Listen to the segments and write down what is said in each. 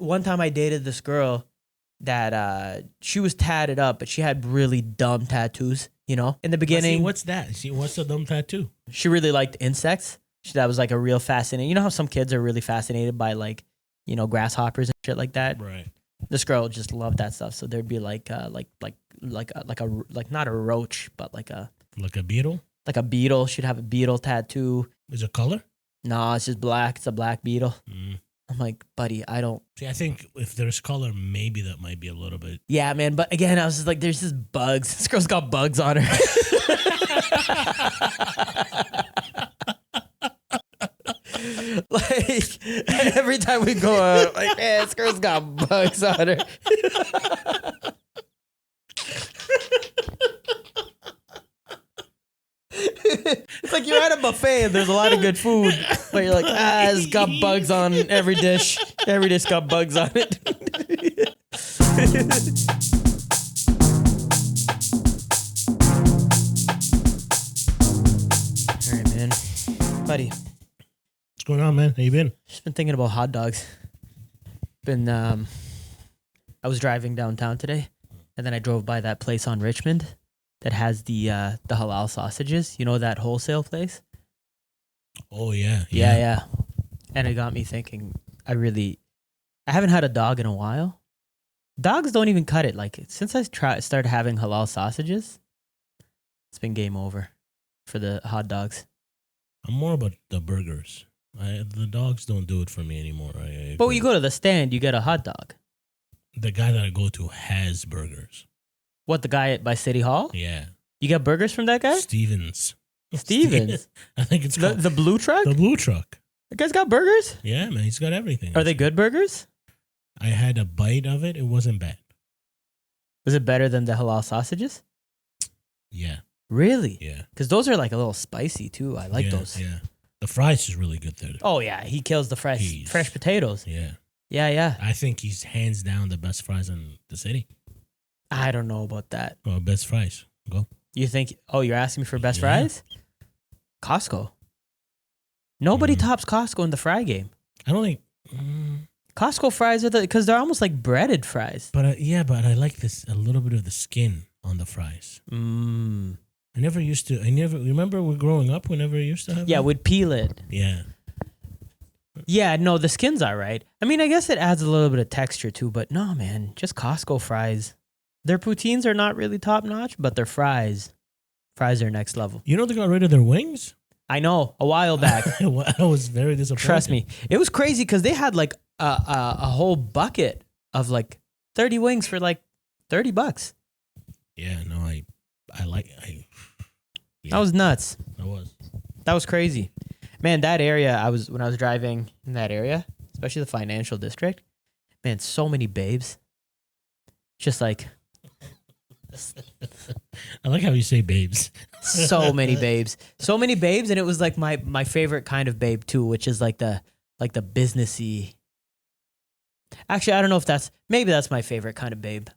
one time I dated this girl that she was tatted up, but she had really dumb tattoos. You know, in the beginning, What's that? What's the dumb tattoo? she really liked insects. That was like a real fascinating. You know how some kids are really fascinated by like, you know, grasshoppers and shit like that. Right. This girl just loved that stuff. So there'd be like not a roach, but like a beetle. Like a beetle. She'd have a beetle tattoo. Is it color? No, it's just black. It's a black beetle. Mm. I'm like, buddy, I don't. See, I think if there's color, maybe that might be a little bit. Yeah, man. But again, I was just like, there's just bugs. This girl's got bugs on her. Like, every time we go out, I'm like, man, this girl's got bugs on her. It's like you're at a buffet and there's a lot of good food, but you're like, it's got bugs on every dish. Every dish got bugs on it. All right, man. Buddy. What's going on, man? How you been? Just been thinking about hot dogs. I was driving downtown today, and then I drove by that place on Richmond that has the halal sausages. You know that wholesale place? Oh, yeah. Yeah. And it got me thinking, I haven't had a dog in a while. Dogs don't even cut it. Like, since I started having halal sausages, it's been game over for the hot dogs. I'm more about the burgers. The dogs don't do it for me anymore. But when you go to the stand, you get a hot dog. The guy that I go to has burgers. What, the guy by City Hall? Yeah. You got burgers from that guy? Stevens. I think it's called the blue truck? The blue truck. The guy's got burgers? Yeah, man. He's got everything. Are they good burgers? I had a bite of it. It wasn't bad. Was it better than the halal sausages? Yeah. Really? Yeah. Because those are like a little spicy too. I like those. Yeah. The fries is really good there. Oh, yeah. He kills the fresh potatoes. Yeah. Yeah. I think he's hands down the best fries in the city. I don't know about that. Well, best fries. Go. You think, you're asking me for best fries? Costco. Nobody tops Costco in the fry game. I don't think... Costco fries are because they're almost like breaded fries. But I like this, a little bit of the skin on the fries. I never remember we growing up, we never used to have that? We'd peel it. Yeah. Yeah, no, the skin's all right. I mean, I guess it adds a little bit of texture too, but no, man, just Costco fries. Their poutines are not really top notch, but their fries are next level. You know they got rid of their wings? I know, a while back. I was very disappointed. Trust me. It was crazy because they had like a whole bucket of like 30 wings for like $30. Yeah, no, I like That was nuts. That was crazy. Man, that area, when I was driving in that area, especially the financial district, man, so many babes. Just like I like how you say babes. so many babes. So many babes, and it was like my favorite kind of babe too, which is like the businessy. Actually, I don't know if maybe that's my favorite kind of babe.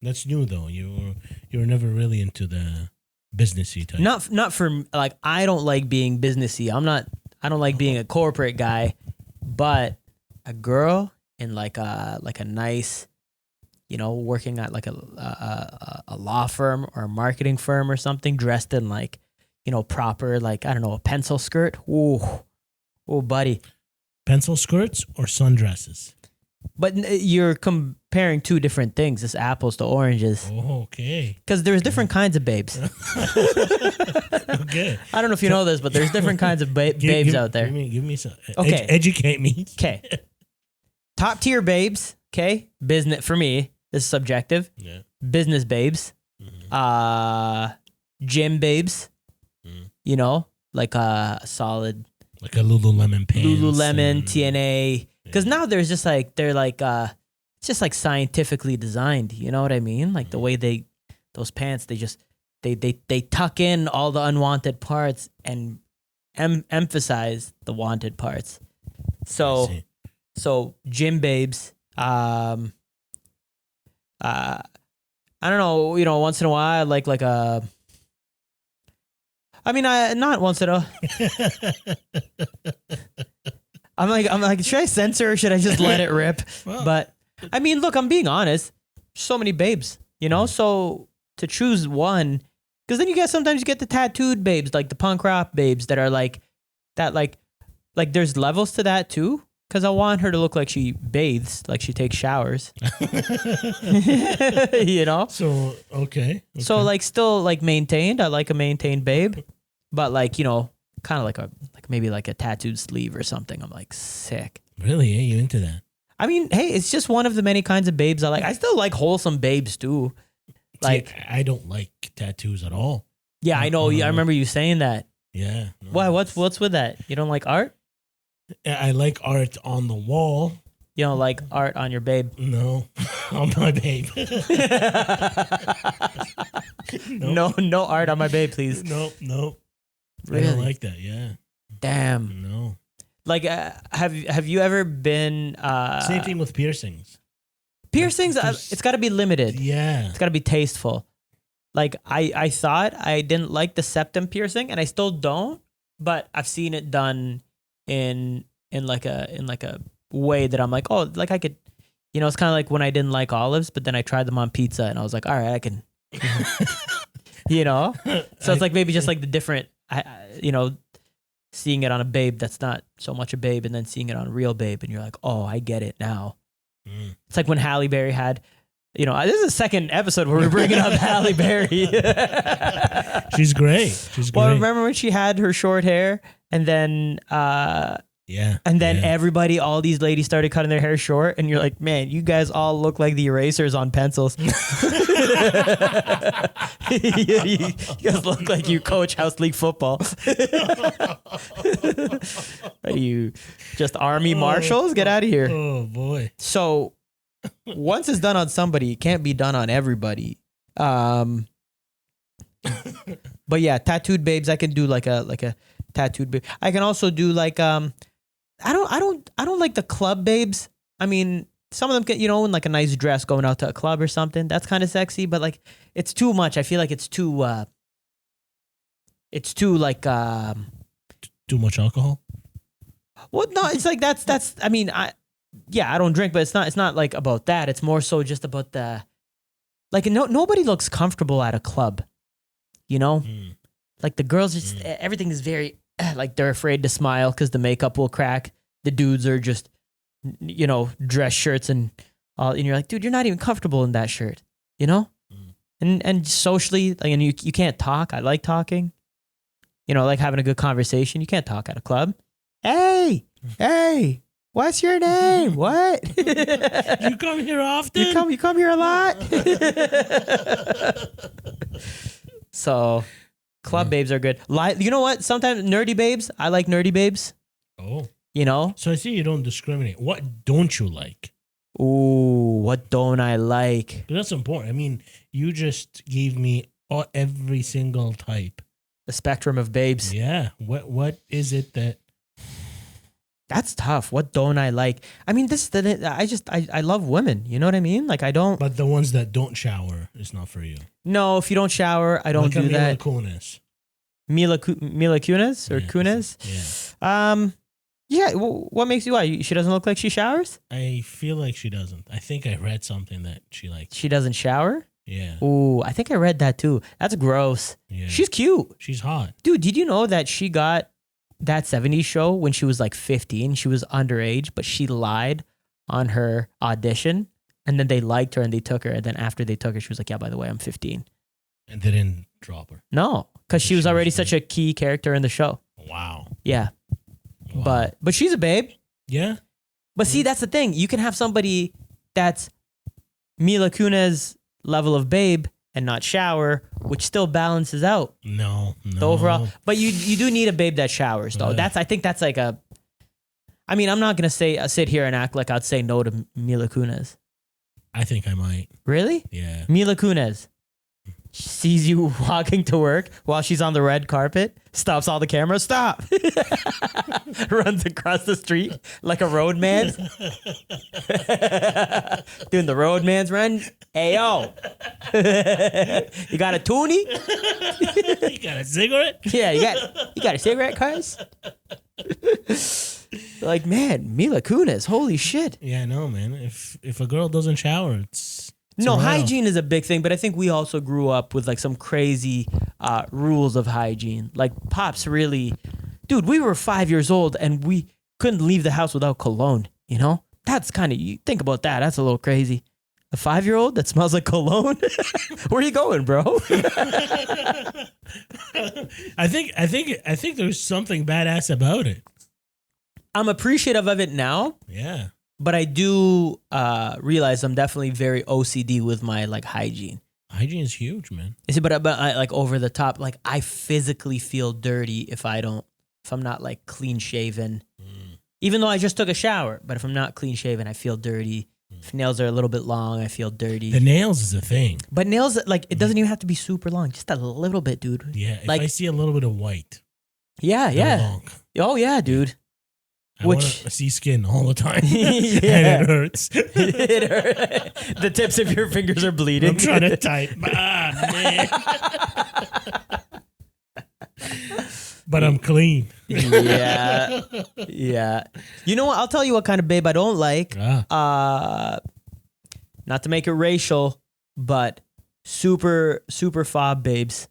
That's new though. You were never really into the businessy type. Not for like I don't like being businessy. I don't like being a corporate guy, but a girl in like a nice, you know, working at like a law firm or a marketing firm or something, dressed in like, you know, proper, like, I don't know, a pencil skirt. Ooh, buddy. Pencil skirts or sundresses? But you're comparing two different things. It's apples to oranges. Oh, okay. Because there's different kinds of babes. Okay. I don't know if you know this, but there's different kinds of babes out there. Give me some. Okay. Educate me. Okay. Top tier babes. Okay. Business for me. This is subjective. Yeah. Business babes. Gym babes. You know, like a solid. Like a Lululemon pants. Lululemon, TNA. Because now there's just like, they're like, it's just like scientifically designed. You know what I mean? Like the way those pants, they tuck in all the unwanted parts and emphasize the wanted parts. So gym babes, I don't know, you know, once in a while I like a, I mean, not once in a I'm like, should I censor or should I just let it rip? Well, But I mean, look, I'm being honest. So many babes, you know. So to choose one, because then sometimes you get the tattooed babes, like the punk rock babes that are like that, like there's levels to that too. Because I want her to look like she bathes, like she takes showers. You know? So, okay. So, like, still, like, maintained. I like a maintained babe. But, like, you know, kind of like maybe like a tattooed sleeve or something. I'm like, sick. Really? You into that? I mean, hey, it's just one of the many kinds of babes I like. I still like wholesome babes, too. Like, see, I don't like tattoos at all. Yeah, I know. I remember you saying that. Yeah. No, Why? What's with that? You don't like art? I like art on the wall. You don't like art on your babe? No, on my babe. No art on my babe, please. No. Really? I don't like that. Yeah. Damn. No. Like, have you ever been? Same thing with piercings. Piercings, it's got to be limited. Yeah. It's got to be tasteful. Like I thought I didn't like the septum piercing, and I still don't. But I've seen it done in like a way that I'm like, oh, like I could, you know, it's kind of like when I didn't like olives, but then I tried them on pizza, and I was like, all right, I can, you know. So it's like maybe just like the different, you know, seeing it on a babe that's not so much a babe, and then seeing it on a real babe, and you're like, oh, I get it now. It's like when Halle Berry had, you know, this is the second episode where we're bringing up Halle Berry. She's great. She's great. Well, remember when she had her short hair, and then everybody, all these ladies started cutting their hair short, and you're like, man, you guys all look like the erasers on pencils. You guys look like you coach house league football. Are you just army marshals? Get out of here. Oh boy. So once it's done on somebody, it can't be done on everybody. But yeah, tattooed babes, I can do like a tattooed babe. I can also do like I don't like the club babes. I mean, some of them get, you know, in like a nice dress going out to a club or something. That's kind of sexy, but like it's too much. I feel like it's too like too much alcohol? Well, no, it's like that's I mean, I don't drink, but it's not like about that. It's more so just about the, like, nobody looks comfortable at a club, you know? Like the girls just everything is very like they're afraid to smile because the makeup will crack. The dudes are just, you know, dress shirts and all, and you're like, dude, you're not even comfortable in that shirt, you know? And socially, like, and you can't talk. I like talking, you know, like having a good conversation. You can't talk at a club. Hey, what's your name? What? You come here often? You come here a lot? So, club babes are good. You know what? Sometimes nerdy babes. I like nerdy babes. Oh. You know? So I see you don't discriminate. What don't you like? Ooh, what don't I like? That's important. I mean, you just gave me every single type. The spectrum of babes. Yeah. What is it that... That's tough. What don't I like? I mean, I love women. You know what I mean? Like, I don't... But the ones that don't shower is not for you. No, if you don't shower, I don't do that. Mila Kunis or Kunis? Yeah. Yeah. What makes you... Why? She doesn't look like she showers? I feel like she doesn't. I think I read something that she likes. She doesn't shower? Yeah. Ooh, I think I read that too. That's gross. Yeah. She's cute. She's hot. Dude, did you know that she got that 70s show when she was like 15? She was underage, but she lied on her audition, and then they liked her and they took her, and then after they took her, she was like, yeah, by the way, I'm 15. And they didn't drop her. No, because she was already such a key character in the show. Wow. Yeah. Wow. But she's a babe. Yeah. But see, that's the thing. You can have somebody that's Mila Kunis level of babe and not shower, which still balances out. No. The overall. But you do need a babe that showers, though. I think that's like a... I mean, I'm not going to sit here and act like I'd say no to Mila Kunis. I think I might. Really? Yeah. Mila Kunis sees you walking to work while she's on the red carpet, stops all the cameras, stop. Runs across the street like a roadman. Doing the roadman's run. Hey, yo. You got a toonie? You got a cigarette? Yeah, you got a cigarette, cuz? Like, man, Mila Kunis, holy shit. Yeah, no, man. If a girl doesn't shower, it's no, hygiene is a big thing, but I think we also grew up with like some crazy rules of hygiene. Like Pops really, dude, we were 5 years old and we couldn't leave the house without cologne, you know? That's kind of, you think about that, that's a little crazy. A 5-year-old that smells like cologne? Where are you going, bro? I think there's something badass about it. I'm appreciative of it now. Yeah. But I do realize I'm definitely very OCD with my like hygiene. Hygiene is huge, man. But I, like over the top, like I physically feel dirty if I'm not like clean shaven. Even though I just took a shower, but if I'm not clean shaven, I feel dirty. If nails are a little bit long, I feel dirty. The nails is a thing. But nails, like, it doesn't even have to be super long. Just a little bit, dude. Yeah, if like, I see a little bit of white. Yeah. Long. Oh, yeah, dude. I want to see skin all the time. Yeah. And it hurts. It hurts. The tips of your fingers are bleeding. I'm trying to type. Man. But I'm clean. Yeah. Yeah. You know what? I'll tell you what kind of babe I don't like. Not to make it racial, but super fob babes.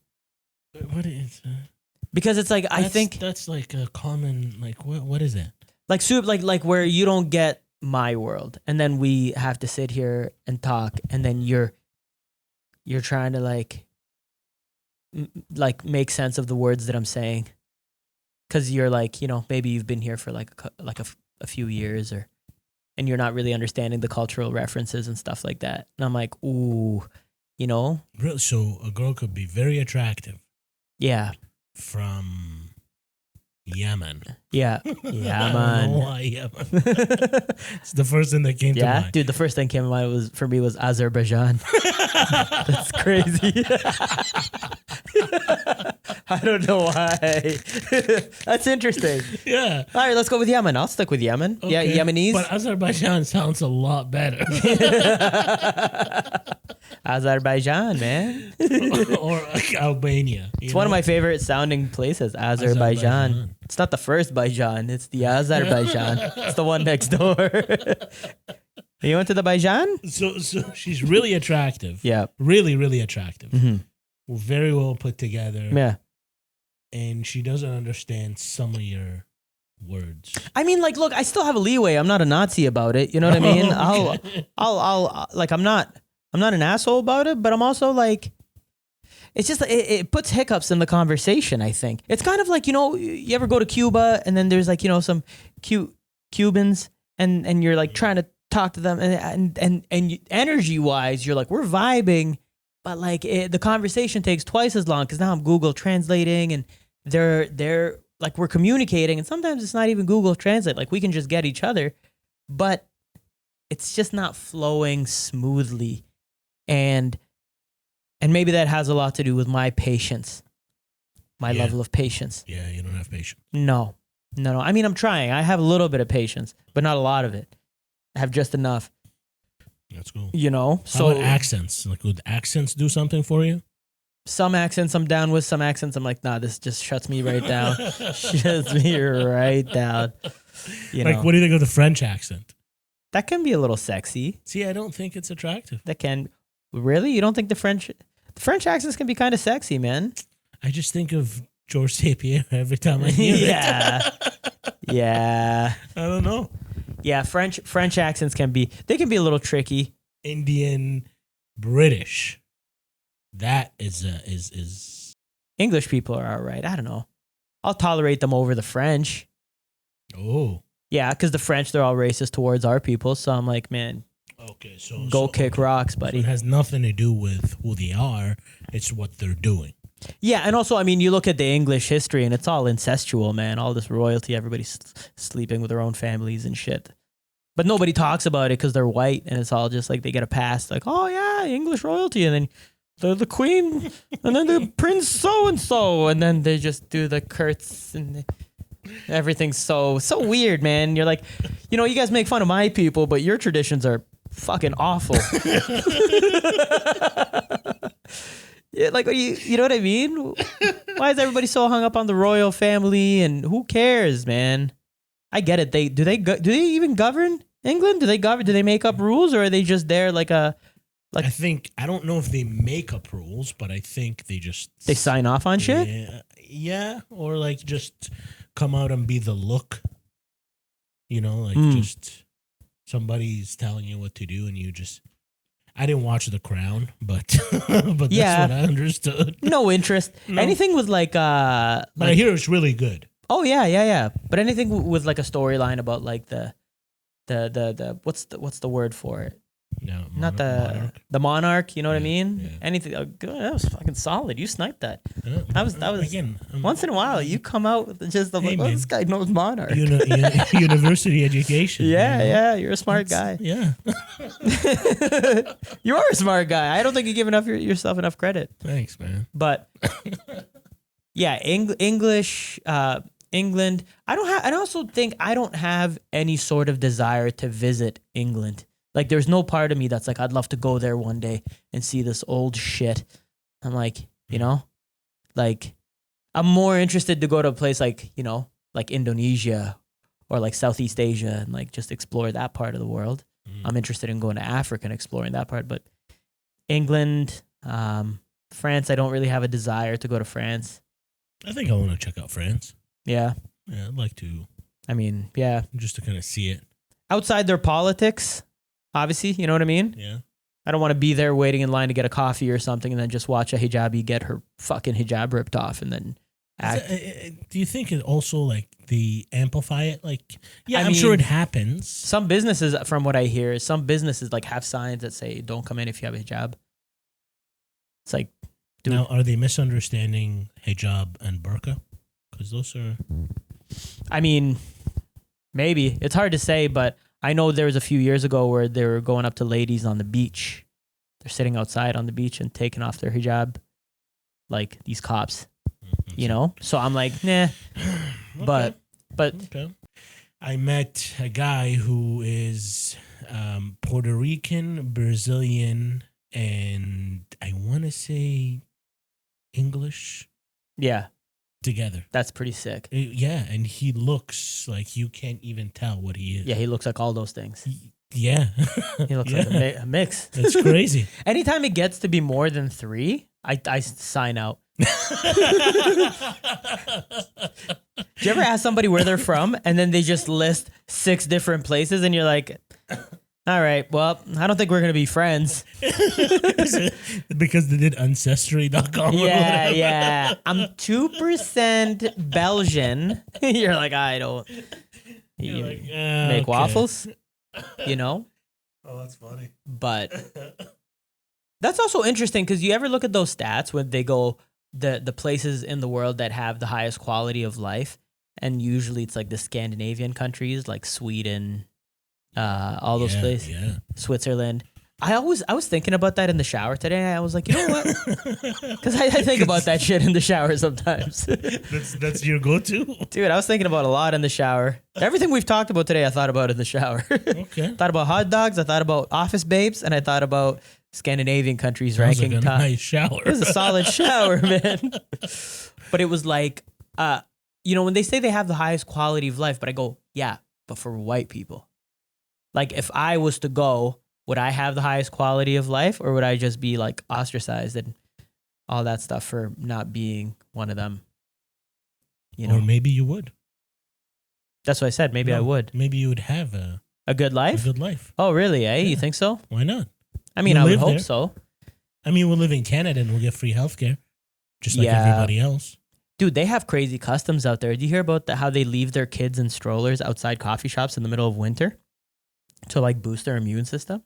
What is that? Because it's like, I think that's like a common, like, what is that? Like soup, like where you don't get my world, and then we have to sit here and talk, and then you're trying to like make sense of the words that I'm saying, because you're like, you know, maybe you've been here for like a few years, and you're not really understanding the cultural references and stuff like that, and I'm like, ooh, you know. So a girl could be very attractive. Yeah. From Yemen. Yeah. Yeah, man. Why Yemen? It's the first thing that came to mind. Dude, the first thing came to mind was Azerbaijan. That's crazy. I don't know why. That's interesting. Yeah. All right, let's go with Yemen. I'll stick with Yemen. Okay. Yeah, Yemenis. But Azerbaijan sounds a lot better. Azerbaijan, man. Or like Albania. It's one of my favorite sounding places, Azerbaijan. It's not the first Baijan, it's the Azerbaijan. It's the one next door. You went to the Baijan? So she's really attractive. Yeah. Really, really attractive. Mm-hmm. Very well put together. Yeah. And she doesn't understand some of your words. I mean, like, look, I still have a leeway. I'm not a Nazi about it. You know what I mean? Okay. I'll like, I'm not an asshole about it, but I'm also like, it's just, it puts hiccups in the conversation, I think. It's kind of like, you know, you ever go to Cuba and then there's like, you know, some cute Cubans and you're like trying to talk to them and energy wise, you're like, we're vibing, but like the conversation takes twice as long because now I'm Google translating and they're like, we're communicating and sometimes it's not even Google Translate. Like we can just get each other, but it's just not flowing smoothly. And maybe that has a lot to do with my patience, my level of patience. Yeah, you don't have patience. No. I mean, I'm trying. I have a little bit of patience, but not a lot of it. I have just enough. That's cool. You know? How about accents? Like, would accents do something for you? Some accents I'm down with. Some accents I'm like, nah, this just shuts me right down. Shuts me right down. You know? Like, what do you think of the French accent? That can be a little sexy. See, I don't think it's attractive. That can... Really? You don't think the French accents can be kind of sexy, man? I just think of George St. Pierre every time I hear it. Yeah. I don't know. Yeah, French accents can be a little tricky. Indian, British. That is English people are all right. I don't know. I'll tolerate them over the French. Oh. Yeah, because the French, they're all racist towards our people. So I'm like, man, okay, so go kick rocks, buddy. So it has nothing to do with who they are. It's what they're doing. Yeah, and also, I mean, you look at the English history, and it's all incestual, man. All this royalty, everybody's sleeping with their own families and shit. But nobody talks about it because they're white, and it's all just like they get a pass, like, oh yeah, English royalty, and then the queen, and then the prince so-and-so, and then they just do the curts, and everything's so weird, man. You're like, you know, you guys make fun of my people, but your traditions are fucking awful. Yeah, like, you know what I mean? Why is everybody so hung up on the royal family? And who cares, man? I get it. Do they even govern England? Do they make up rules, or are they just there like a like? I don't know if they make up rules, but I think they sign off on shit. Yeah, or like just come out and be the look. Like just somebody's telling you what to do, and you just. I didn't watch The Crown, but that's what I understood. No interest. No. Anything with but I hear it's really good. Oh yeah. But anything with like a storyline about like the what's the word for it? No, not the monarch. You know what I mean? Yeah. Anything? that was fucking solid. You sniped that. Yeah, that was again. Once in a while, you come out with just this guy knows monarch. University education. Yeah. You're a smart guy. Yeah. You are a smart guy. I don't think you give yourself enough credit. Thanks, man. But yeah, English. England. I also think I don't have any sort of desire to visit England. Like, there's no part of me that's like, I'd love to go there one day and see this old shit. I'm like, like, I'm more interested to go to a place like, like Indonesia or like Southeast Asia and like just explore that part of the world. I'm interested in going to Africa and exploring that part. But England, France, I don't really have a desire to go to France. I think I want to check out France. Yeah. Yeah, I'd like to. I mean, yeah. Just to kind of see it. Outside their politics. Obviously, you know what I mean? Yeah. I don't want to be there waiting in line to get a coffee or something and then just watch a hijabi get her fucking hijab ripped off and then act. Do you think it also, like, they amplify it? Like, yeah, I'm sure it happens. Some businesses, from what I hear, like have signs that say, don't come in if you have a hijab. It's like, dude. Now, are they misunderstanding hijab and burqa? Because those are... I mean, maybe. It's hard to say, but... I know there was a few years ago where they were going up to ladies on the beach. They're sitting outside on the beach and taking off their hijab, like these cops, So I'm like, nah. Okay. But okay. I met a guy who is Puerto Rican, Brazilian, and I want to say English. Yeah. Together. That's pretty sick. Yeah, and he looks like you can't even tell what he is. Yeah, he looks like all those things. Yeah. He looks like a mix. That's crazy. Anytime it gets to be more than 3, I sign out. Do you ever ask somebody where they're from and then they just list 6 different places and you're like... All right, well, I don't think we're going to be friends. Because they did Ancestry.com. Yeah. I'm 2% Belgian. You're like, I don't. You make waffles, Oh, that's funny. But that's also interesting because you ever look at those stats when they go the places in the world that have the highest quality of life, and usually it's like the Scandinavian countries like Sweden, all those places, Switzerland. I was thinking about that in the shower today. I was like, you know what? Because I think about that shit in the shower sometimes. That's your go-to? Dude, I was thinking about a lot in the shower. Everything we've talked about today, I thought about in the shower. Okay. Thought about hot dogs. I thought about Office Babes, and I thought about Scandinavian countries ranking like a top. Nice shower. It was a solid shower, man. But it was like, when they say they have the highest quality of life, but I go, yeah, but for white people. Like, if I was to go, would I have the highest quality of life, or would I just be like ostracized and all that stuff for not being one of them? Or maybe you would. That's what I said. Maybe I would. Maybe you would have a good life. A good life. Oh, really? Yeah. You think so? Why not? I mean, I would hope so. I mean, we'll live in Canada and we'll get free healthcare, just like everybody else. Dude, they have crazy customs out there. Do you hear about how they leave their kids in strollers outside coffee shops in the middle of winter to like boost their immune system?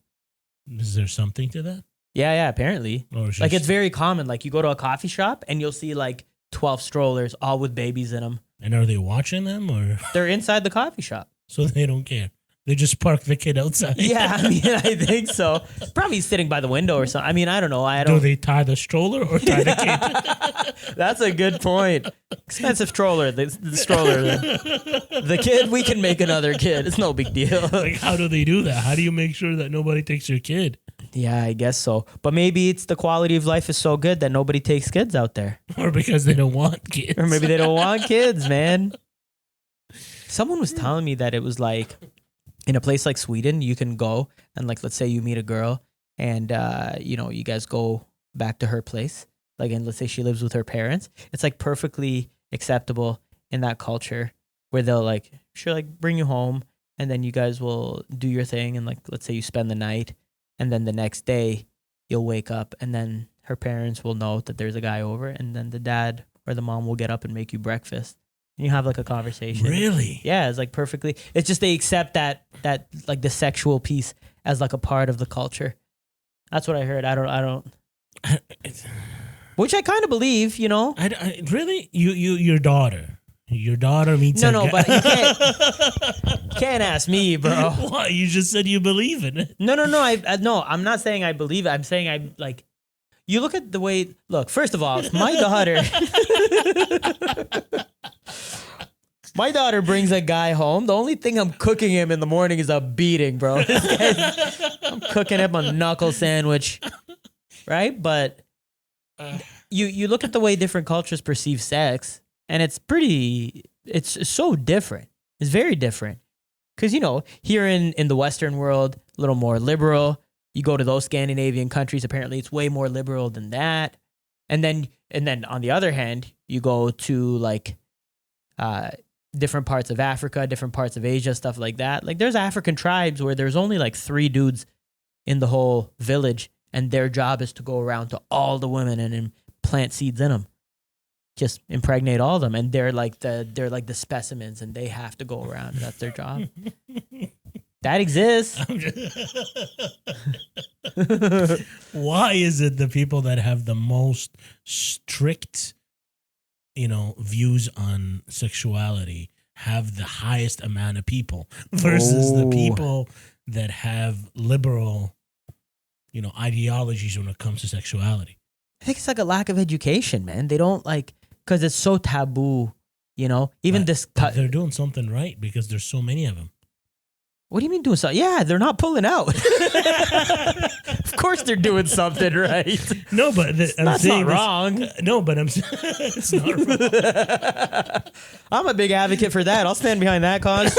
Is there something to that? Yeah, apparently. Or like, it's very common. Like, you go to a coffee shop and you'll see like 12 strollers, all with babies in them. And are they watching them, or? They're inside the coffee shop. So they don't care. They just park the kid outside. Yeah, I mean, I think so. Probably sitting by the window or something. I mean, I don't know. Do they tie the stroller or tie the kid? That's a good point. Expensive stroller. The stroller. The kid, we can make another kid. It's no big deal. Like, how do they do that? How do you make sure that nobody takes your kid? Yeah, I guess so. But maybe it's the quality of life is so good that nobody takes kids out there. Or because they don't want kids. Or maybe they don't want kids, man. Someone was telling me that it was like in a place like Sweden, you can go and like, let's say you meet a girl and, you guys go back to her place. Like, and let's say she lives with her parents. It's like perfectly acceptable in that culture where they'll like, sure, like bring you home and then you guys will do your thing. And like, let's say you spend the night and then the next day you'll wake up and then her parents will know that there's a guy over and then the dad or the mom will get up and make you breakfast. And you have like a conversation. Really? Yeah, it's like perfectly. It's just they accept that like the sexual piece as like a part of the culture. That's what I heard. I don't. Which I kind of believe, I really? Your daughter meets No, but you can't ask me, bro. Why? You just said you believe in it. No. No, I'm not saying I believe it. I'm saying I like. You look at the way. Look, first of all, my daughter. My daughter brings a guy home. The only thing I'm cooking him in the morning is a beating, bro. I'm cooking him a knuckle sandwich, right? But you look at the way different cultures perceive sex, and it's so different. It's very different. Because, here in the Western world, a little more liberal. You go to those Scandinavian countries, apparently it's way more liberal than that. And then on the other hand, you go to like different parts of Africa, different parts of Asia, stuff like that. Like there's African tribes where there's only like 3 dudes in the whole village, and their job is to go around to all the women and plant seeds in them, just impregnate all of them, and they're like the specimens, and they have to go around. That's their job. That exists. Why is it the people that have the most strict, views on sexuality have the highest amount of people versus the people that have liberal, ideologies when it comes to sexuality? I think it's like a lack of education, man. They don't because it's so taboo, even but they're doing something right because there's so many of them. What do you mean doing something? Yeah, they're not pulling out. Of course they're doing something right. No, but I'm saying not wrong. No, but it's not wrong. I'm a big advocate for that. I'll stand behind that cause.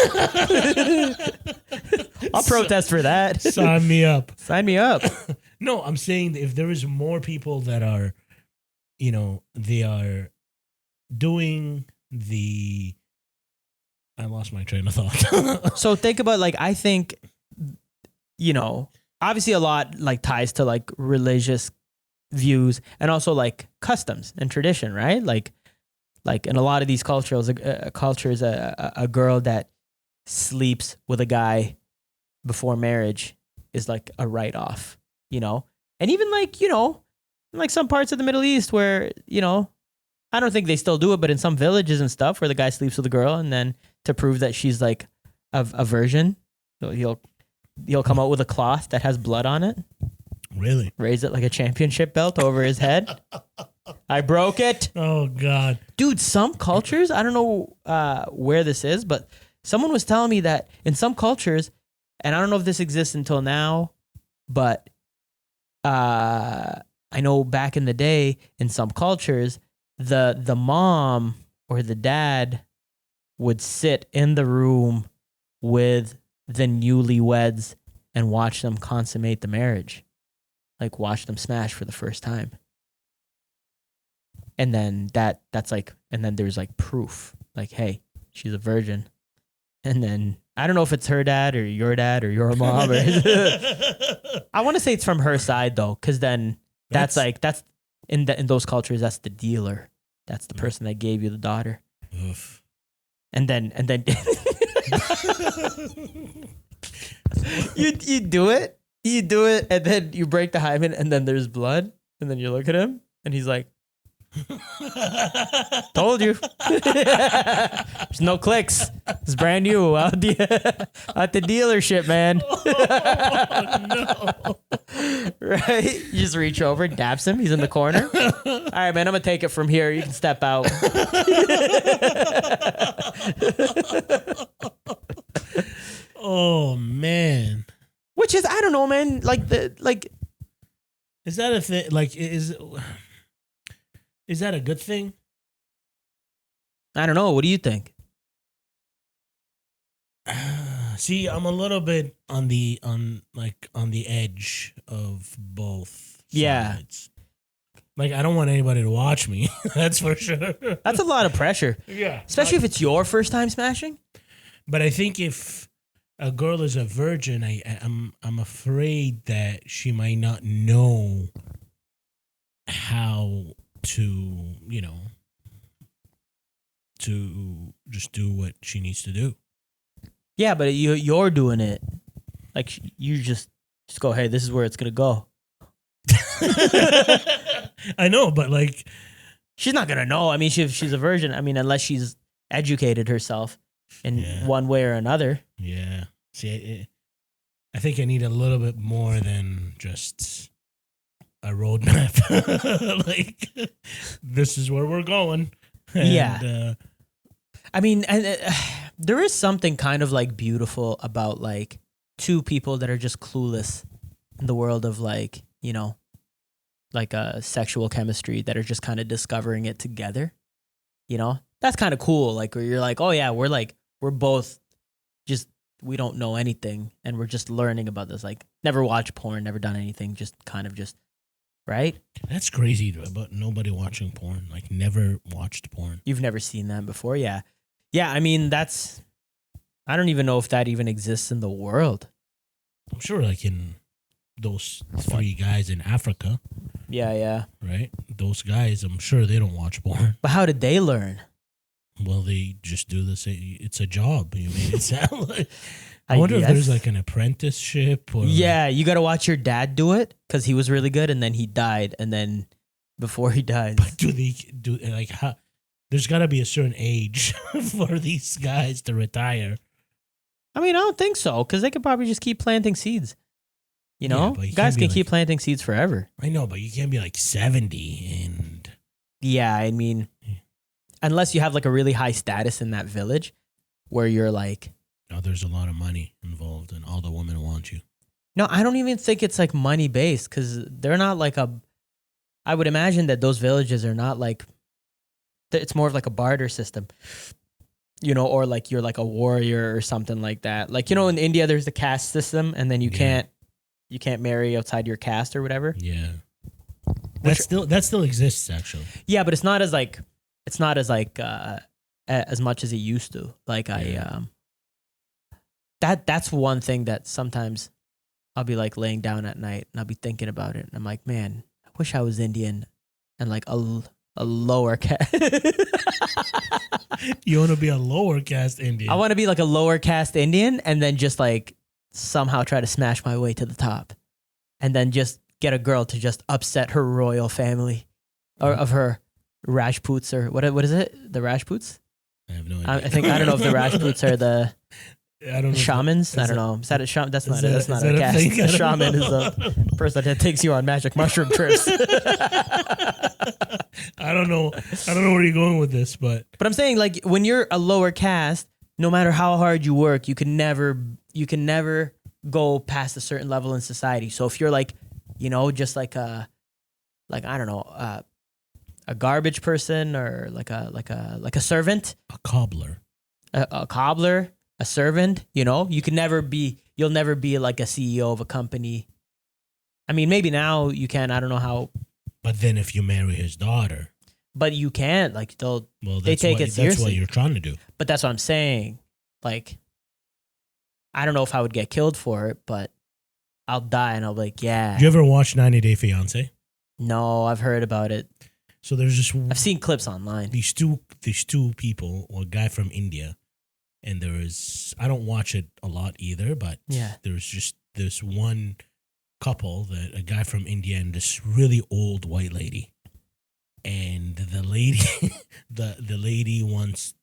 I'll protest for that. Sign me up. Sign me up. No, I'm saying that if there is more people that are, they are doing the... I lost my train of thought. So think about I think, obviously a lot ties to religious views and also customs and tradition, right? Like in a lot of these cultures, a girl that sleeps with a guy before marriage is a write-off, and even in some parts of the Middle East where, I don't think they still do it, but in some villages and stuff where the guy sleeps with a girl and then to prove that she's a virgin, so he'll come out with a cloth that has blood on it. Really? Raise it like a championship belt over his head. I broke it. Oh, God. Dude, some cultures, I don't know where this is, but someone was telling me that in some cultures, and I don't know if this exists until now, but I know back in the day in some cultures, the mom or the dad would sit in the room with the newlyweds and watch them consummate the marriage. Watch them smash for the first time. And then that's and then there's proof. Hey, she's a virgin. And then I don't know if it's her dad or your mom. I want to say it's from her side though, because then that's in those cultures, that's the dealer. That's the person that gave you the daughter. Oof. And then you do it, and then you break the hymen, and then there's blood, and then you look at him, and he's like, "Told you." There's no clicks. It's brand new out the dealership, man. Oh, no. Right? You just reach over, daps him. He's in the corner. All right, man. I'm gonna take it from here. You can step out. Oh, man. Which is, I don't know, man. Is that a thing? Is that a good thing? I don't know. What do you think? See, I'm a little bit on the edge of both Yeah. sides. Like, I don't want anybody to watch me. That's for sure. That's a lot of pressure, Yeah. especially if it's your first time smashing. But I think if a girl is a virgin, I'm afraid that she might not know how to, to just do what she needs to do. Yeah, but you're doing it. Like you just go, hey, this is where it's gonna go. I know, but like, She's not gonna know. I mean, if she's a virgin, I mean, unless she's educated herself in one way or another. yeah. See, I think I need a little bit more than just a roadmap. Like, this is where we're going. Yeah. I mean, and there is something kind of like beautiful about like two people that are just clueless in the world of like, like sexual chemistry that are just kind of discovering it together. That's kind of cool. Like where you're like, oh yeah, we're both just, we don't know anything and we're just learning about this. Like never watched porn, never done anything, just kind of just, right? That's crazy about nobody watching porn. Like never watched porn. You've never seen that before? Yeah. Yeah, I mean, I don't even know if that even exists in the world. I'm sure like in those 3 guys in Africa, Yeah. right? Those guys, I'm sure they don't watch porn. But how did they learn? Well, they just do this. It's a job. You made it sound like. I I wonder if guess. there's like an apprenticeship or. Yeah, you got to watch your dad do it because he was really good and then he died. And then before he died. But do they do like how? There's got to be a certain age for these guys to retire. I mean, I don't think so because they could probably just keep planting seeds. Yeah, but you guys can't be can keep planting seeds forever. I know, but you can't be like 70 and. Yeah, I mean, unless you have like a really high status in that village where you're like. No, there's a lot of money involved and all the women want you. No, I don't even think it's like money based because they're not like I would imagine that those villages are not like, it's more of like a barter system, or like you're like a warrior or something like that. Like, in India, there's the caste system and then you can't marry outside your caste or whatever. Yeah. That still exists actually. Yeah, but it's not as much as it used to. Like that's one thing that sometimes I'll be like laying down at night and I'll be thinking about it. And I'm like, man, I wish I was Indian and like a lower caste. You want to be a lower caste Indian? I want to be like a lower caste Indian and then just like somehow try to smash my way to the top and then just get a girl to just upset her royal family or of her Rajputs or what is it? The Rajputs? I have no idea. I don't know if the Rajputs are the I don't know. shamans. I don't know. Is that a shaman? That's not a that a caste. thing? A shaman is a person that takes you on magic mushroom trips. I don't know where you're going with this, but I'm saying like when you're a lower caste, no matter how hard you work, you can never go past a certain level in society. So if you're like, just like I don't know, a garbage person or like a servant, a cobbler, a cobbler, a servant, you'll never be like a CEO of a company. I mean, maybe now you can, I don't know how. But then if you marry his daughter. But you can't, like they take it seriously. That's what you're trying to do. But that's what I'm saying. Like, I don't know if I would get killed for it, but I'll die and I'll be like, yeah. Did you ever watch 90 Day Fiancé? No, I've heard about it. So there's just I've seen clips online. These two people, or a guy from India, and I don't watch it a lot either, but there's just this one couple, that a guy from India and this really old white lady. And the lady the lady wants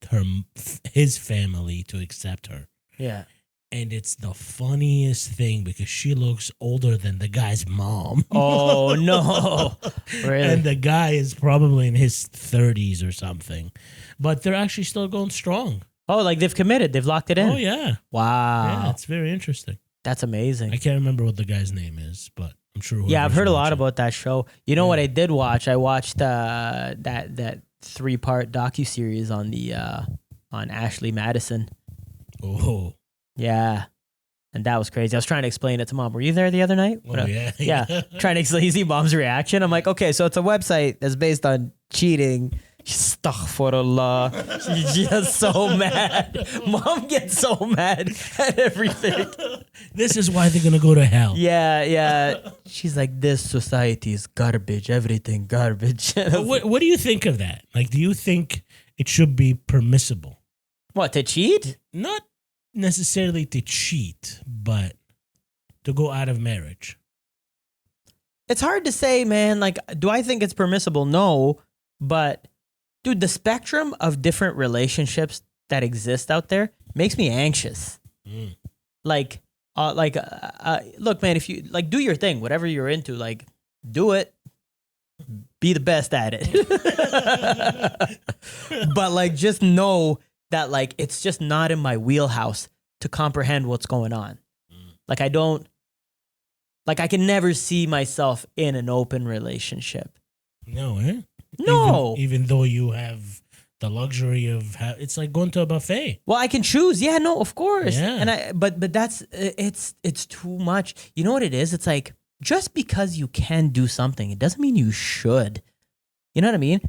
his family to accept her. Yeah. And it's the funniest thing because she looks older than the guy's mom. Oh, no. Really? And the guy is probably in his 30s or something. But they're actually still going strong. Oh, like they've committed. They've locked it in. Oh, yeah. Wow. Yeah, it's very interesting. That's amazing. I can't remember what the guy's name is, but I'm sure. Yeah, I've heard a lot about that show. You know what I did watch? I watched that 3-part docuseries on on Ashley Madison. Oh. Yeah. And that was crazy. I was trying to explain it to mom. Were you there the other night? Oh, yeah. Yeah. Trying to explain, see mom's reaction. I'm like, okay, so it's a website that's based on cheating. Astaghfirullah. She's just so mad. Mom gets so mad at everything. This is why they're going to go to hell. Yeah. She's like, this society is garbage. Everything garbage. What do you think of that? Like, do you think it should be permissible? What, to cheat? Not necessarily to cheat, but to go out of marriage. It's hard to say, man. Like, do I think it's permissible? No. But, dude, the spectrum of different relationships that exist out there makes me anxious. Like, look, man, if you, like, do your thing, whatever you're into, like, do it. Be the best at it. But, like, just know that, like, it's just not in my wheelhouse to comprehend what's going on. Like, I can never see myself in an open relationship. No, eh? No. Even though you have the luxury of, it's like going to a buffet. Well, I can choose. Yeah, no, of course. Yeah. And but that's, it's too much. You know what it is? It's like, just because you can do something, it doesn't mean you should. You know what I mean?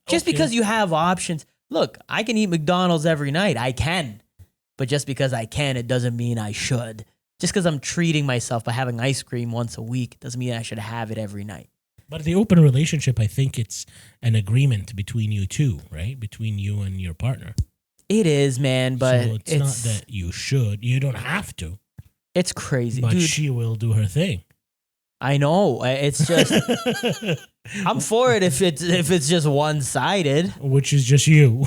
Just because you have options. Look, I can eat McDonald's every night. I can. But just because I can, it doesn't mean I should. Just because I'm treating myself by having ice cream once a week doesn't mean I should have it every night. But the open relationship, I think it's an agreement between you two, right? Between you and your partner. It is, man, but so it's not that you should. You don't have to. It's crazy, but dude. She will do her thing. I know. It's just I'm for it if it's just one-sided, which is just you.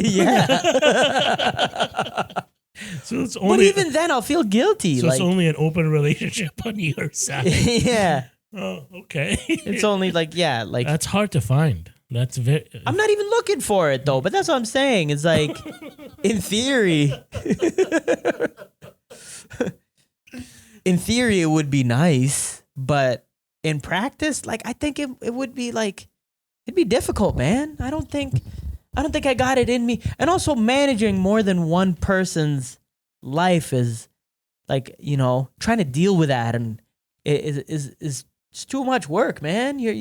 Yeah. So it's only, but even then, I'll feel guilty. So it's only an open relationship on your side. Yeah. Oh, okay. It's only like that's hard to find. That's very. I'm not even looking for it though. But that's what I'm saying. It's like, in theory. In theory, it would be nice. But in practice, like, I think it would be like, it'd be difficult, man. I don't think I got it in me. And also managing more than one person's life is like, trying to deal with that and is it's too much work, man. You're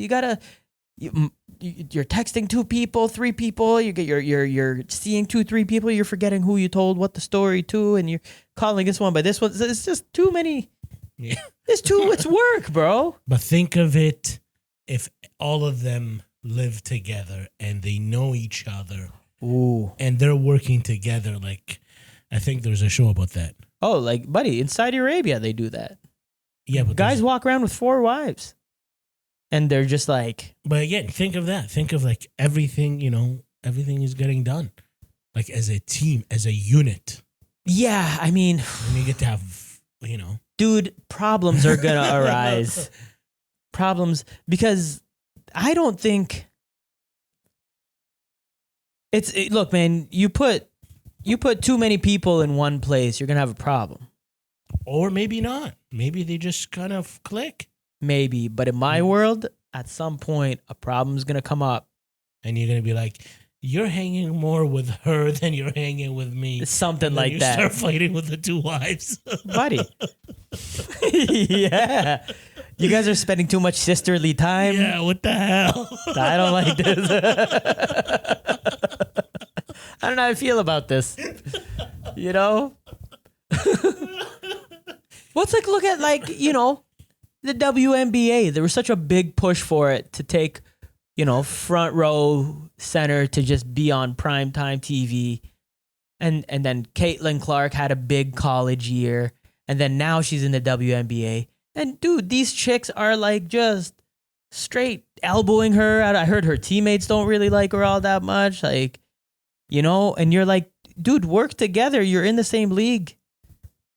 texting 2 people, 3 people, you're seeing 2, 3 people, you're forgetting who you told what the story to, and you're calling this one by this one. It's just too many. Yeah. It's work, bro. But think of it, if all of them live together and they know each other. Ooh. And they're working together. Like, I think there's a show about that. Oh, like, buddy, in Saudi Arabia, they do that. Yeah, but guys walk around with 4 wives. And they're just like. But again, think of that. Think of like everything, everything is getting done. Like as a team, as a unit. Yeah, I mean. And you get to have, Dude, problems are going to arise. Problems. Because I don't think. Look, man, you put too many people in one place, you're going to have a problem. Or maybe not. Maybe they just kind of click. Maybe. But in my world, at some point, a problem's going to come up. And you're going to be like, you're hanging more with her than you're hanging with me. Something like that. You start fighting with the 2 wives. Buddy. Yeah. You guys are spending too much sisterly time. Yeah, what the hell? I don't like this. I don't know how I feel about this. Well, it's like, look at the WNBA. There was such a big push for it to take, front row center to just be on primetime TV. And then Caitlin Clark had a big college year. And then now she's in the WNBA. And dude, these chicks are like just straight elbowing her. I heard her teammates don't really like her all that much. Like, and you're like, dude, work together. You're in the same league.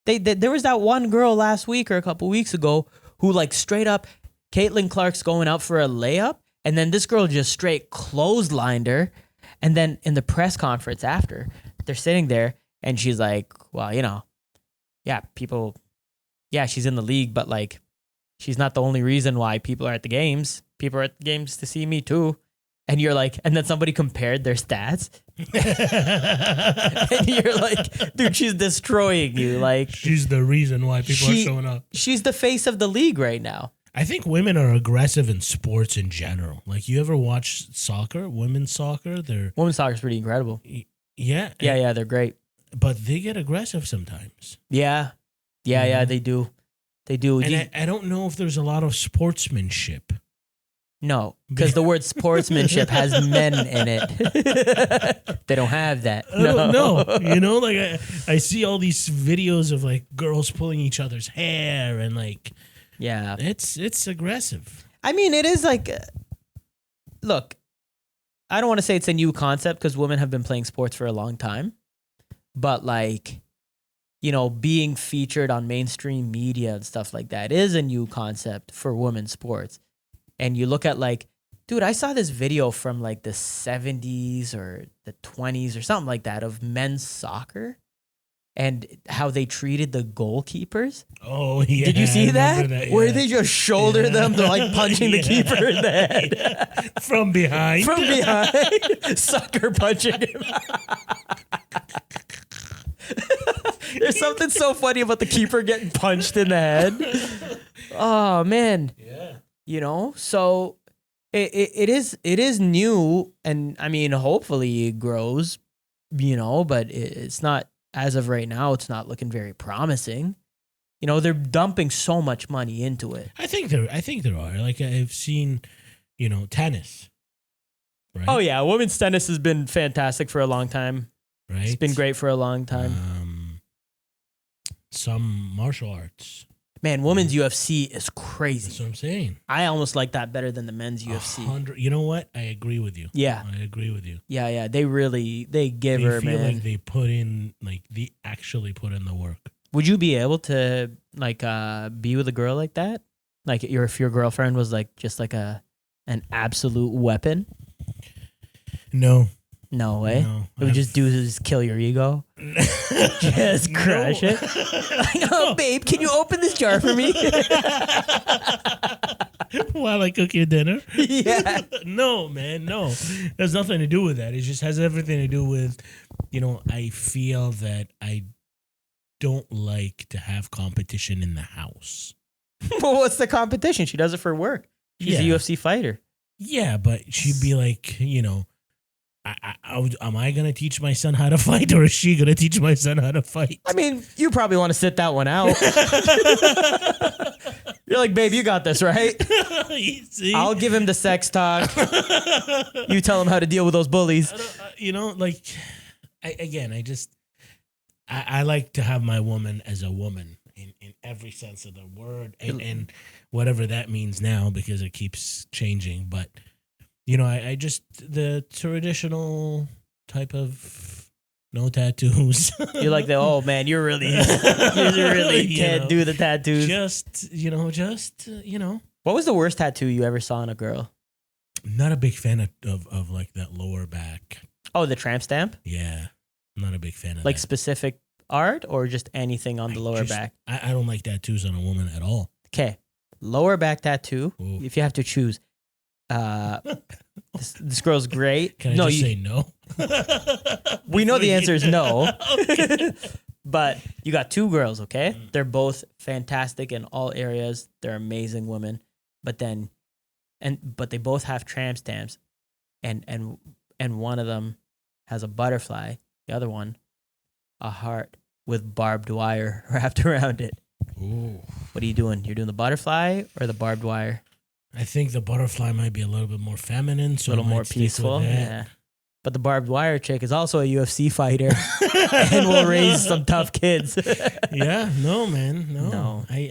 There was that one girl last week or a couple weeks ago who like straight up, Caitlin Clark's going out for a layup. And then this girl just straight clotheslined her. And then in the press conference after, they're sitting there and she's like, well, she's in the league, but like, she's not the only reason why people are at the games. People are at the games to see me too. And you're like, and then somebody compared their stats, and you're like, dude, she's destroying you. Like, She's the reason why people are showing up. she's the face of the league right now. I think women are aggressive in sports in general. Like, you ever watch soccer, women's soccer? Women's soccer is pretty incredible. Yeah, Yeah, they're great. but they get aggressive sometimes. Yeah, they do. They do. And I don't know if there's a lot of sportsmanship. No, because the word sportsmanship has men in it. They don't have that. I don't know. You know, like I see all these videos of like girls pulling each other's hair and like, Yeah. it's aggressive. I mean, it is like, look, I don't want to say it's a new concept because women have been playing sports for a long time. But like, you know, being featured on mainstream media and stuff like that is a new concept for women's sports. And you look at like, dude, I saw this video from like the 70s or the 20s or something like that of men's soccer and how they treated the goalkeepers. Oh, yeah. Did you see I remember that? Where Yeah. they just shoulder them to like punching the keeper in the head. Yeah. From behind. From behind. Sucker punching him. There's something so funny about the keeper getting punched in the head. Oh, man. Yeah. You know, so it is new, and I mean, hopefully it grows, you know, but it's not, as of right now, it's not looking very promising. You know, they're dumping so much money into it. I think there are. Like, I've seen, you know, tennis. Right? Oh yeah, women's tennis has been fantastic for a long time. Right. It's been great for a long time. Some martial arts. Man, women's UFC is That's crazy. what I'm saying. I almost like that better than the men's UFC. 100. You know what? I agree with you. Yeah. I agree with you. Yeah. They give They her, feel man. like they put in, like, they actually put in the work. Would you be able to like be with a girl like that? Like if your girlfriend was like just like an absolute weapon? No. No way. No. It would just kill your ego. Just crush it. Like, oh, babe, can you open this jar for me? While I cook your dinner? Yeah. No, man, no. There's nothing to do with that. It just has everything to do with, you know, I feel that I don't like to have competition in the house. Well, what's the competition? She does it for work. She's a Yeah. UFC fighter. Yeah, but she'd be like, you know, am I going to teach my son how to fight, or is she going to teach my son how to fight? I mean, you probably want to sit that one out. You're like, babe, you got this, right? You see? I'll give him the sex talk. You tell him how to deal with those bullies. You know, like, I like to have my woman as a woman in every sense of the word, and whatever that means now, because it keeps changing. But, you know, I just, the traditional type of no tattoos. You're like, oh man, you really can't do the tattoos. Just, you know. What was the worst tattoo you ever saw on a girl? I'm not a big fan of like that lower back. Oh, the tramp stamp? Yeah. I'm not a big fan of Like that. specific art or just anything on the lower back? I don't like tattoos on a woman at all. Okay. Lower back tattoo. Ooh. If you have to choose, this girl's great. Can I say no? We know the answer is no. Okay. But you got two girls, okay? They're both fantastic in all areas. They're amazing women. But they both have tramp stamps. And one of them has a butterfly, the other one a heart with barbed wire wrapped around it. Ooh. What are you doing? You're doing the butterfly or the barbed wire? I think the butterfly might be a little bit more feminine, so A little I might more stick with peaceful. that. Yeah. But the barbed wire chick is also a UFC fighter and will raise some tough kids. Yeah, no, man, No. I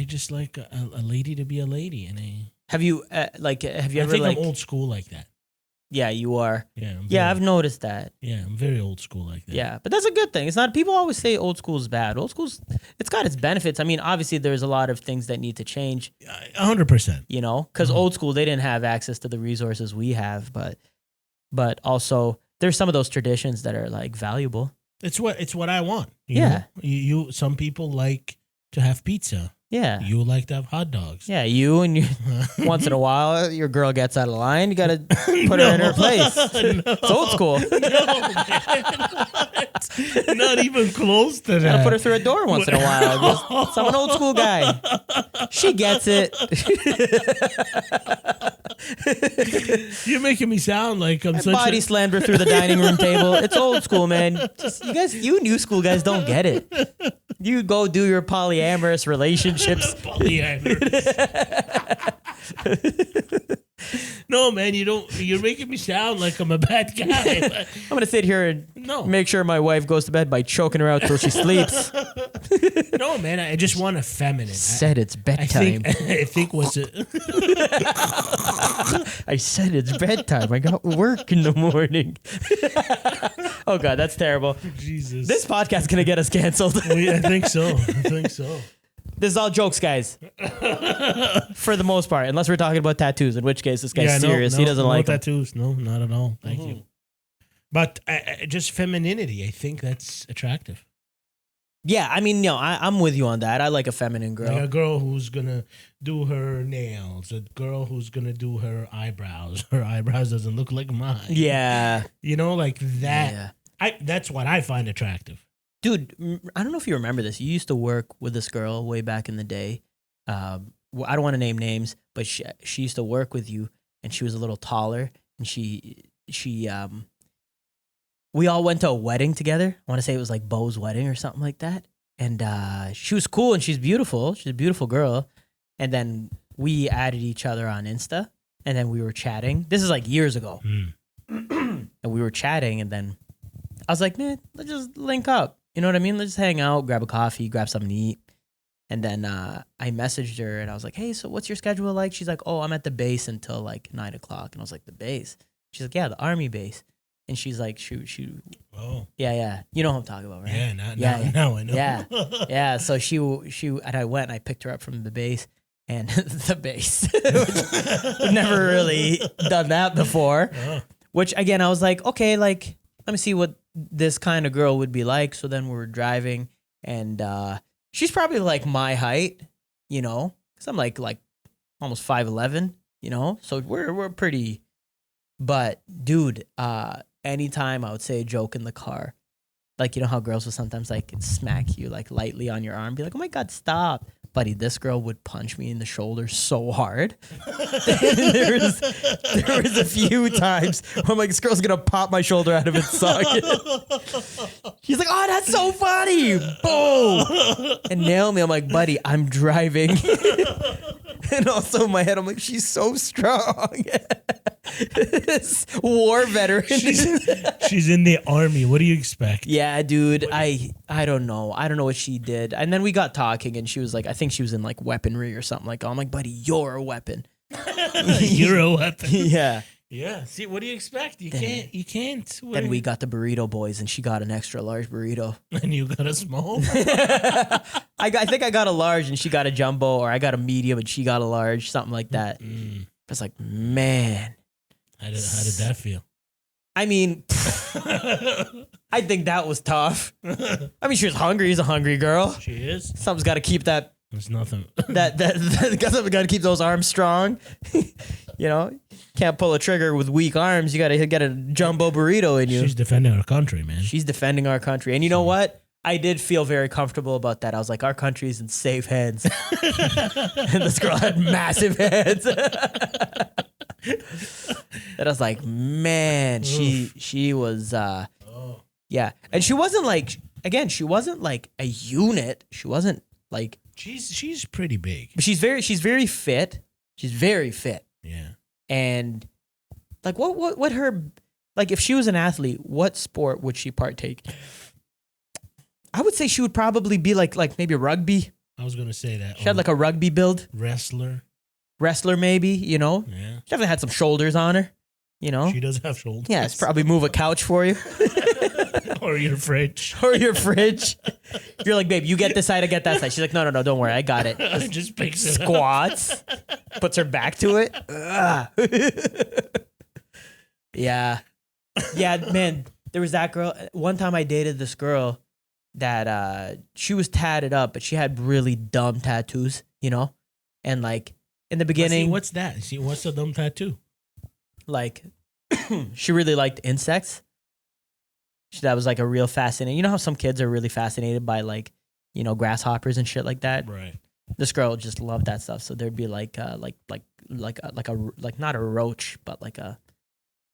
just like a lady to be a lady, and Have you I ever think like? I'm old school like that. Yeah, you are. Yeah, I've noticed that. I'm very old school like that. Yeah, but that's a good thing. It's not. People always say old school is bad. Old school's, it's got its benefits. I mean, obviously, there's a lot of things that need to change. 100%. You know, because old school they didn't have access to the resources we have, but also there's some of those traditions that are like valuable. It's what I want. Yeah. You some people like to have pizza. Yeah. You like to have hot dogs. Yeah, you and you. Once in a while, your girl gets out of line. You got to put her in her place. No. It's old school. No, man. Not even close to that. Gotta put her through a door once in a while. Just, I'm an old school guy. She gets it. You're making me sound like I'm such Body a... slammed her through the dining room table. It's old school, man. Just, you new school guys don't get it. You go do your polyamorous relationships. No, man, you don't. You're making me sound like I'm a bad guy. I'm gonna sit here and No. make sure my wife goes to bed by choking her out till she sleeps. No, man, I just want a feminine. Said it's bedtime. I think was it. I said it's bedtime. I got work in the morning. Oh God, that's terrible. Jesus. This podcast is gonna get us canceled. I think so. I think so. This is all jokes, guys. For the most part, unless we're talking about tattoos, in which case this guy's serious. He doesn't like them. tattoos. No, not at all. Thank you. But just femininity, I think that's attractive. Yeah, I mean, no, I'm with you on that. I like a feminine girl. Like a girl who's gonna do her nails, a girl who's gonna do her eyebrows. Her eyebrows doesn't look like mine. Yeah. You know, like that. Yeah. That's what I find attractive. Dude, I don't know if you remember this. You used to work with this girl way back in the day. I don't want to name names, but she used to work with you, and she was a little taller, and we all went to a wedding together. I want to say it was like Bo's wedding or something like that. And she was cool and she's beautiful. She's a beautiful girl. And then we added each other on Insta, and then we were chatting. This is like years ago. And we were chatting, and then I was like, man, let's just link up. You know what I mean? Let's just hang out, grab a coffee, grab something to eat. And then I messaged her and I was like, hey, so what's your schedule like? She's like, oh, I'm at the base until like 9 o'clock. And I was like, the base? She's like, yeah, the army base. And she's like, shoot. Oh. Yeah. You know what I'm talking about, right? Yeah, now I know. Yeah. So she and I went and I picked her up from the base, and the base. I've never really done that before. Oh. Which again, I was like, okay, like, let me see what this kind of girl would be like. So then we were driving, and she's probably like my height, you know, because I'm like almost 5'11", you know, so we're pretty. But dude, anytime I would say a joke in the car, like, you know how girls will sometimes like smack you like lightly on your arm, be like, oh my God, stop. Buddy, this girl would punch me in the shoulder so hard. there was a few times where I'm like, this girl's gonna pop my shoulder out of its socket. She's like, oh, that's so funny. Boom. And nail me. I'm like, buddy, I'm driving. And also in my head, I'm like, she's so strong. War veteran. She's in the army. What do you expect? Yeah, dude. I don't know. I don't know what she did. And then we got talking, and she was like, I think she was in like weaponry or something like that. I'm like, buddy, you're a weapon. You're a weapon. Yeah. Yeah. See, what do you expect? You can't. Then we got the burrito boys, and she got an extra large burrito. And you got a small? I think I got a large, and she got a jumbo, or I got a medium, and she got a large, something like that. I was like, man. How did that feel? I mean, I think that was tough. I mean, she was hungry. She's a hungry girl. She is. Something's got to keep that. There's nothing. Something's got to keep those arms strong. You know, can't pull a trigger with weak arms. You got to get a jumbo burrito in you. She's defending our country, man. She's defending our country. And you know what? I did feel very comfortable about that. I was like, our country is in safe hands. And this girl had massive hands. And I was like, man, she was, yeah. And she wasn't like, again, she wasn't like a unit. She wasn't like. She's pretty big. She's very fit. She's very fit. Yeah. And like, what her, like, if she was an athlete, what sport would she partake? I would say she would probably be like maybe rugby. I was going to say that. She had like a rugby build. Wrestler maybe, you know? Yeah. She definitely had some shoulders on her, you know? She does have shoulders. Yeah, it's probably move a couch for you. Or your fridge. You're like, babe, you get this side, I get that side. She's like, no, don't worry, I got it. Just picks it up. Squats, puts her back to it. Yeah, man, there was that girl. One time I dated this girl she was tatted up, but she had really dumb tattoos, you know? And like in the beginning, what's that? See, what's the dumb tattoo? like she really liked insects. That was like a real fascinating. You know how some kids are really fascinated by like, you know, grasshoppers and shit like that. Right. This girl just loved that stuff. So there'd be like not a roach, but like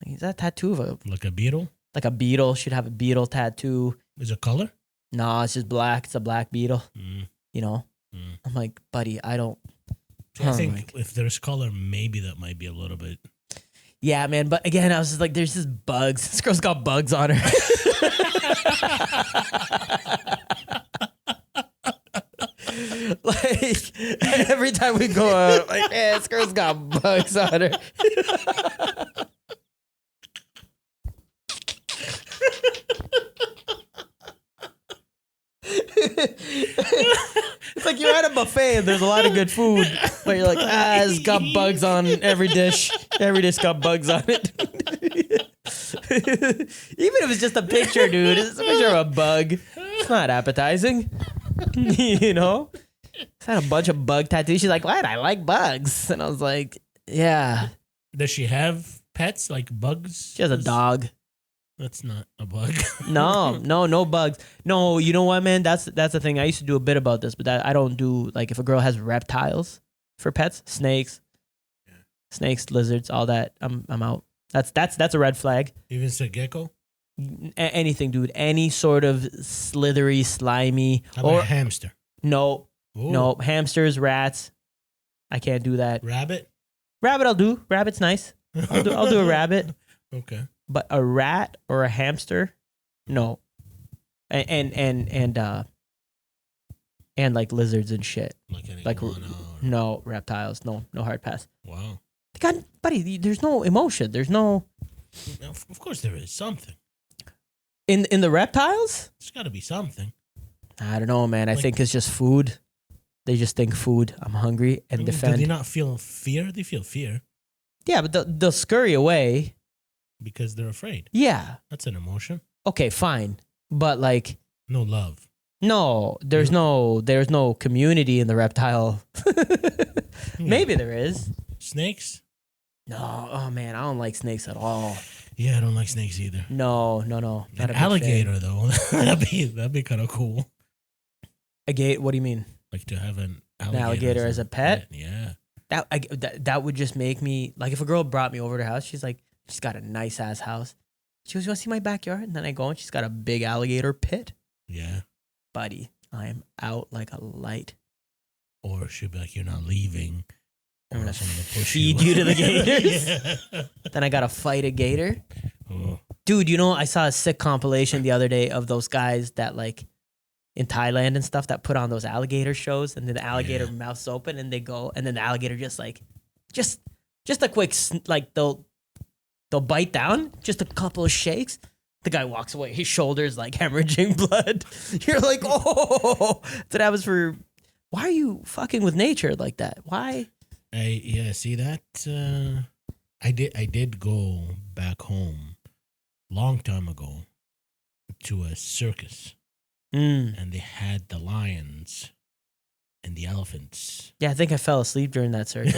is that a tattoo of like a beetle? Like a beetle. She'd have a beetle tattoo. Is it color? No, it's just black. It's a black beetle. You know. I'm like, buddy, I don't. See, I think if there's color, maybe that might be a little bit. Yeah, man. But again, I was just like, there's just bugs. This girl's got bugs on her. Like every time we go out, like, yeah, this girl's got bugs on her. It's like you're at a buffet and there's a lot of good food, but you're like, it's got bugs on every dish. Every dish got bugs on it. Even if it's just a picture, dude, it's a picture of a bug. It's not appetizing. You know? It's had a bunch of bug tattoos. She's like, what? I like bugs. And I was like, yeah. Does she have pets like bugs? She has a dog. That's not a bug. No bugs. No, you know what, man? That's the thing. I used to do a bit about this, but I don't do, like, if a girl has reptiles for pets, snakes, lizards, all that, I'm out. That's a red flag. Even a gecko? Anything, dude. Any sort of slithery, slimy. How about a hamster? No. Ooh. No. Hamsters, rats. I can't do that. Rabbit? Rabbit I'll do. Rabbit's nice. I'll do a rabbit. Okay. But a rat or a hamster, no. And like lizards and shit. Like no reptiles. No hard pass. Wow. God, buddy, there's no emotion. There's no. Of course there is something. In the reptiles? There's got to be something. I don't know, man. I think it's just food. They just think food. I'm hungry and defend. Do they not feel fear? They feel fear. Yeah, but they'll scurry away. Because they're afraid. Yeah. That's an emotion. Okay, fine. But like. No love. No, there's no community in the reptile. Maybe there is. Snakes? No. Oh, man. I don't like snakes at all. Yeah, I don't like snakes either. No. An alligator, though. that'd be kind of cool. What do you mean? Like to have an alligator as a pet? Yeah. That would just make me, like, if a girl brought me over to her house, she's got a nice ass house. She goes, you want to see my backyard? And then I go and she's got a big alligator pit. Yeah. Buddy, I'm out like a light. Or she'll be like, you're not leaving. I'm going to feed you to the gators. Yeah. Then I got to fight a gator. Oh. Dude, you know, I saw a sick compilation the other day of those guys that, like, in Thailand and stuff that put on those alligator shows, and then the alligator mouth's open and they go, and then the alligator just a quick, like, they'll bite down, just a couple of shakes. The guy walks away, his shoulders like hemorrhaging blood. You're like, oh, that happens for. Why are you fucking with nature like that? Why? See that? I did go back home long time ago to a circus, and they had the lions and the elephants. Yeah, I think I fell asleep during that circus.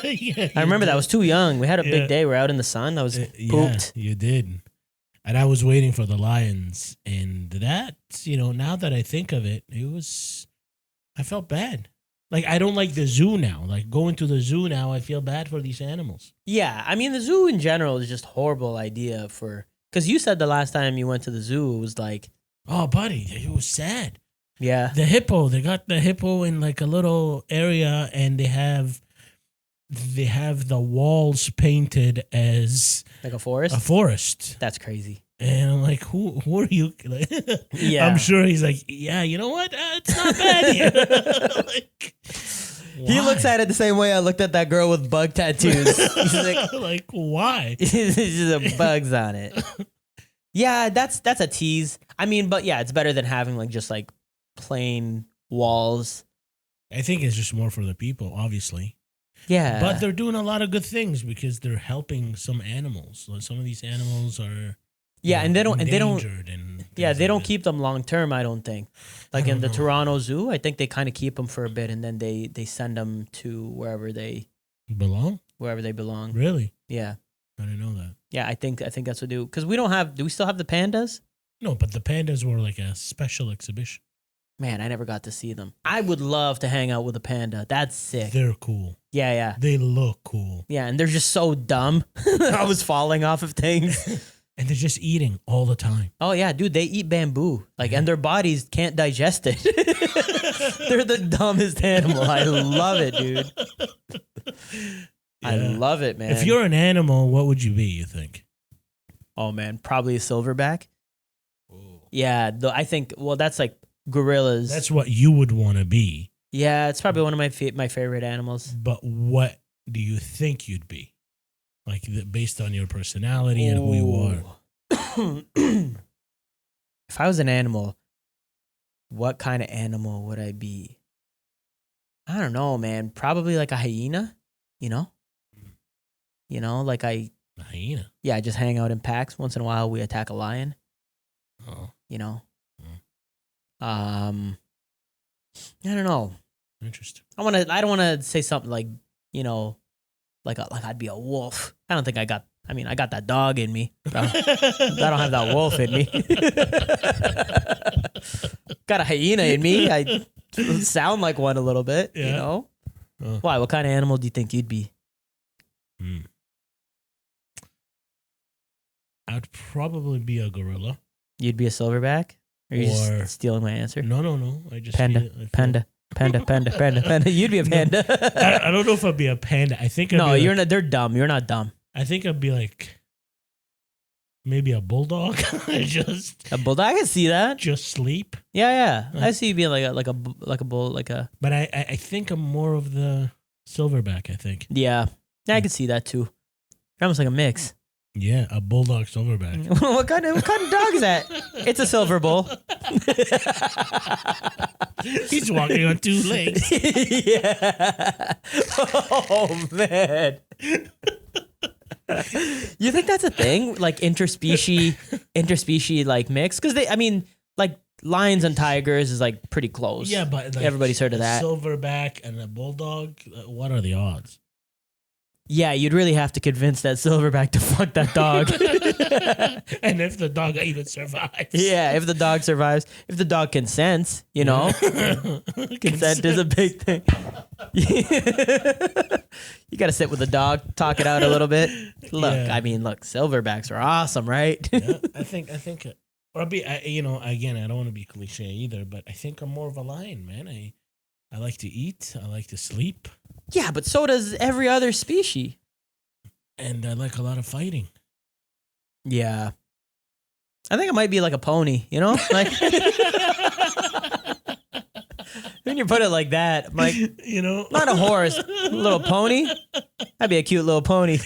Yeah, I remember that. I was too young. We had a big day. We're out in the sun. I was pooped. Yeah, you did. And I was waiting for the lions. And that, now that I think of it, I felt bad. Like, I don't like the zoo now. Like, going to the zoo now, I feel bad for these animals. Yeah, I mean, the zoo in general is just a horrible idea because you said the last time you went to the zoo, it was like. Oh, buddy, it was sad. Yeah. They got the hippo in like a little area, and they have the walls painted as like a forest. A forest. That's crazy. And I'm like, who are you? Yeah. I'm sure he's like, yeah, you know what? It's not bad here. Like, he looks at it the same way I looked at that girl with bug tattoos. He's like, why? There's just bugs on it. Yeah, that's a tease. I mean, but yeah, it's better than having like just like plain walls. I think it's just more for the people, obviously. Yeah. But they're doing a lot of good things because they're helping some animals. Like some of these animals are and they don't Yeah, things they like don't that. keep them long term. I don't think. Like in don't the know. Toronto Zoo, I think they kind of keep them for a bit, and then they send them to wherever they Belong? belong. Really? Yeah, I didn't know that. yeah. I think that's what they do because we don't have. Do we still have the pandas? No, but the pandas were like a special exhibition. Man, I never got to see them. I would love to hang out with a panda. That's sick. They're cool. Yeah, yeah, They look cool. yeah. And they're just so dumb. I was falling off of things. And they're just eating all the time. Oh yeah, dude, they eat bamboo. Like, and their bodies can't digest it. They're the dumbest animal. I love it, dude. I Yeah. love it, man. If you're an animal, what would you be, you think? oh man, probably a silverback. Yeah, I think. Well, that's like gorillas. That's what you would want to be. yeah, it's probably one of my favorite animals. But what do you think you'd be? Like based on your personality and who you are. If I was an animal, what kind of animal would I be? I don't know, man. Probably like a hyena, you know? You know, like A hyena. I just hang out in packs. Once in a while, we attack a lion, Oh, you know? Mm. I don't know. interesting. I don't want to say something like, you know, like I'd be a wolf. I don't think I got that dog in me. But I don't have that wolf in me. Got a hyena in me. I sound like one a little bit, you Yeah. know? Oh. Why? What kind of animal do you think you'd be? I'd probably be a gorilla. You'd be a silverback? Or are you Or- just stealing my answer? No. I just Panda, feel- I feel- Panda. You'd be a panda. I don't know if I'd be a panda. I think I'd No, be you're like, not. They're dumb. You're not dumb. I think I'd be like maybe a bulldog. just A bulldog. I can see that. sleep. Yeah. I see you being like a bull, like a. But I think I'm more of the silverback. I think. Yeah, I can see that too. You're almost like a mix. Yeah, a bulldog silverback. what kind of dog is that? It's a silver bull. He's walking on two legs. yeah. Oh man. You think that's a thing? Like interspecies like mix? Because like lions and tigers is like pretty close. Yeah, but like, Everybody's heard of a that. silverback and a bulldog. What are the odds? Yeah, you'd really have to convince that silverback to fuck that dog. And if the dog even survives. Yeah, if the dog survives, if the dog consents, you know, consent is a big thing. You got to sit with the dog, talk it out a little bit. Look, Yeah. silverbacks are awesome, right? Yeah, I think, or I'll be, again, I don't want to be cliche either, but I think I'm more of a lion, man. I like to eat, I like to sleep, Yeah, but so does every other species. and I like a lot of fighting. Yeah. I think it might be like a pony, you know? Like when you put it like that, I'm like, You know, not a horse, a little pony. That'd be a cute little pony.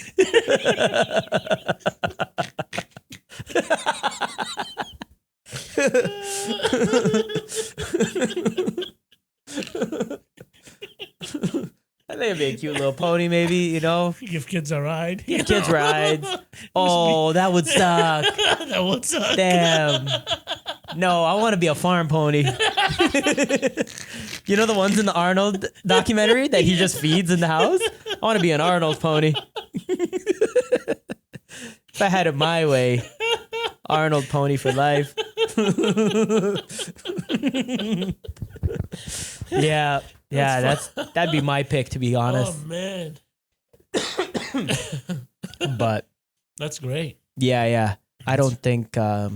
I think it'd be a cute little pony, maybe, you know? give kids a ride. Give kids rides. Oh, that would suck. That would suck. Damn. No, I want to be a farm pony. You know the ones in the Arnold documentary that he just feeds in the house? I want to be an Arnold pony. If I had it my way, Arnold pony for life. Yeah, that'd be my pick, to be honest. Oh man, But that's great. yeah, I don't think. That's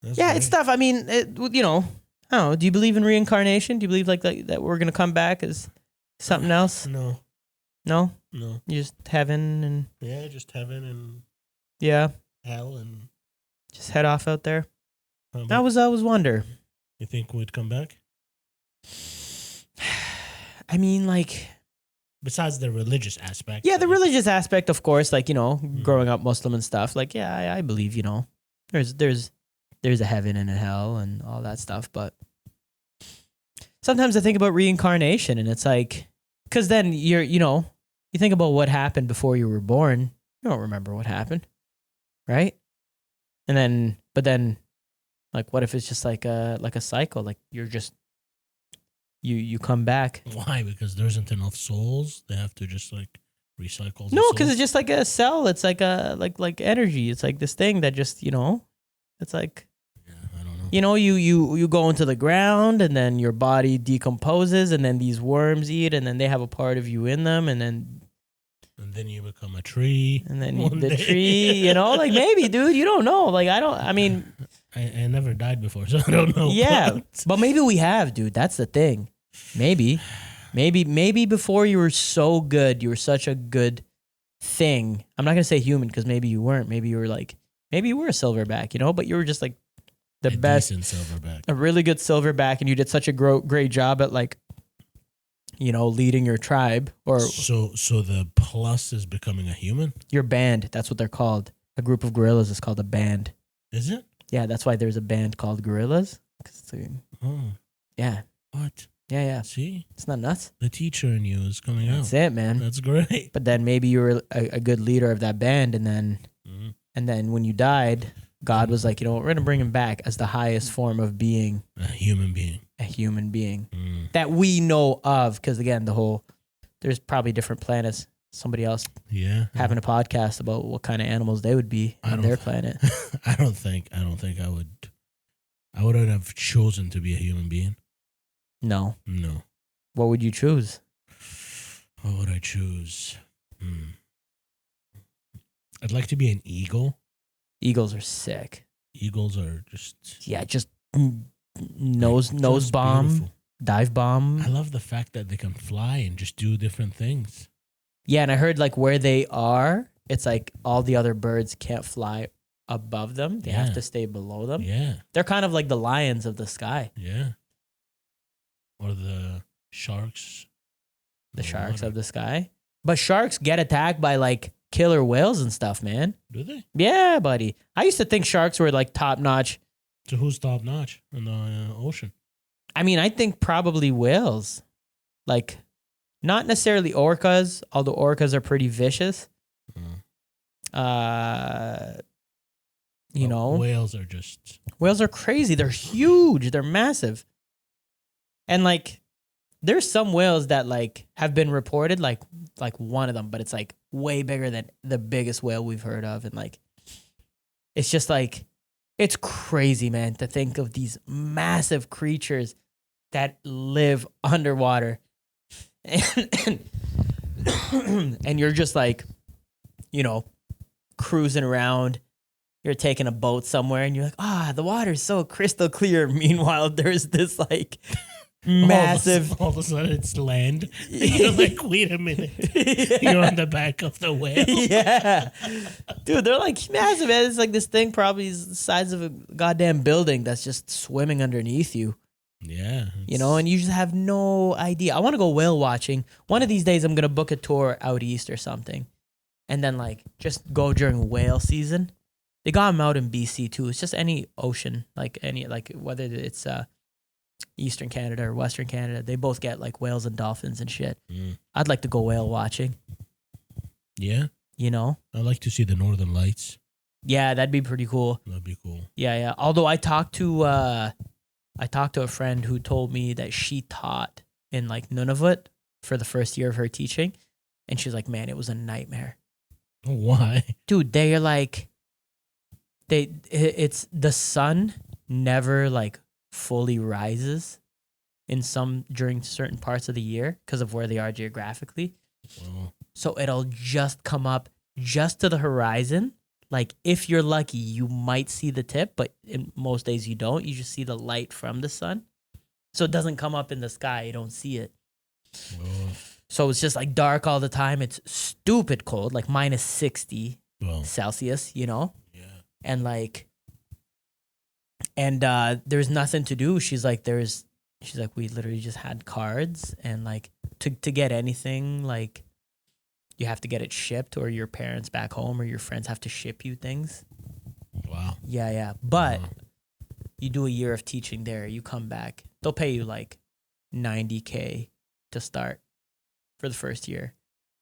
Yeah, great. it's tough. I mean, you know, I don't know. Do you believe in reincarnation? Do you believe like that we're gonna come back as something else? No, No, no. you just heaven and Yeah, just heaven and yeah, hell and. just head off out there. How I about- was wonder. You think we'd come back? I mean, like, Besides the religious aspect. yeah, the religious aspect, of course. Like, you know, Mm. growing up Muslim and stuff. Like, yeah, I believe, you know, there's a heaven and a hell and all that stuff. But sometimes I think about reincarnation, and it's like, because then you think about what happened before you were born. You don't remember what happened, right? But then Like, what if it's just like a cycle? Like you're just you come back. Why? Because there isn't enough souls. They have to just like recycle. No, because it's just like a cell. It's like a like energy. It's like this thing that just it's like Yeah, I don't know. you go into the ground and then your body decomposes and then these worms eat and then they have a part of you in them and then you become a tree. and then one the day. tree. Like maybe, dude, you don't know. Like I mean, I never died before, so I don't know. yeah, but maybe we have, dude. That's the thing. Maybe before you were so good, you were such a good thing. I'm not gonna say human because maybe you weren't. Maybe you were a silverback, but you were just like the a best, decent silverback. a really good silverback, and you did such a great job at like, leading your tribe or So the plus is becoming a human. your band. That's what they're called. A group of gorillas is called a band. Is it? Yeah, that's why there's a band called Gorillas. Oh, Yeah, what? yeah. See, It's not nuts. the teacher in you is coming out. That's it, man. That's great. But then maybe you were a good leader of that band, and then when you died, God was like, we're gonna bring him back as the highest form of being A human being. a human being Mm. that we know of. Because again, there's probably different planets. Somebody else Yeah. having a podcast about what kind of animals they would be I on don't- their planet. I don't think I would. I wouldn't have chosen to be a human being. No, No. what would you choose? What would I choose? I'd like to be an eagle. Eagles are sick. Eagles are just Yeah, just nose just bomb, beautiful. dive bomb. I love the fact that they can fly and just do different things. Yeah, and I heard like where they are, it's like all the other birds can't fly above them. They have Yeah. to stay below them. Yeah, They're kind of like the lions of the sky, yeah. Or the sharks. the sharks of the sky. But sharks get attacked by like killer whales and stuff, man. Do they? Yeah, buddy. I used to think sharks were like top notch. So who's top notch in the ocean? I mean, I think probably whales. Like, not necessarily orcas, although orcas are pretty vicious. Mm. Whales Whales are just are crazy. They're huge. They're massive. And like, there's some whales that like have been reported, like one of them, but it's like way bigger than the biggest whale we've heard of. And like, it's just like, it's crazy, man, to think of these massive creatures that live underwater. And you're just like, cruising around. You're taking a boat somewhere and you're like, the water's so crystal clear. Meanwhile, there's this like massive. All of a sudden, it's land. You're like, wait a minute. You're on the back of the whale. Yeah. Dude, they're like massive, man. It's like this thing probably is the size of a goddamn building that's just swimming underneath you. Yeah. And you just have no idea. I want to go whale watching. One of these days, I'm going to book a tour out east or something. And then, like, just go during whale season. They got them out in BC, too. It's just any ocean, whether it's Eastern Canada or Western Canada. They both get, like, whales and dolphins and shit. Mm. I'd like to go whale watching, Yeah. I like to see the Northern Lights. Yeah, that'd be pretty cool. That'd be cool. Yeah. Although I talked to a friend who told me that she taught in, like, Nunavut for the first year of her teaching. And she's like, man, it was a nightmare. Why? Dude, they are like, it's the sun never like fully rises during certain parts of the year because of where they are geographically. Well, So it'll just come up just to the horizon. Like if you're lucky, you might see the tip, but in most days you don't. You just see the light from the sun. So it doesn't come up in the sky. You don't see it. well, So it's just like dark all the time. It's stupid cold, like minus 60 well, Celsius, yeah. and like, there's nothing to do. She's like, we literally just had cards, and like to get anything, like you have to get it shipped, or your parents back home or your friends have to ship you things. Wow. Yeah. But Wow. you do a year of teaching there, you come back, they'll pay you like $90K to start for the first year.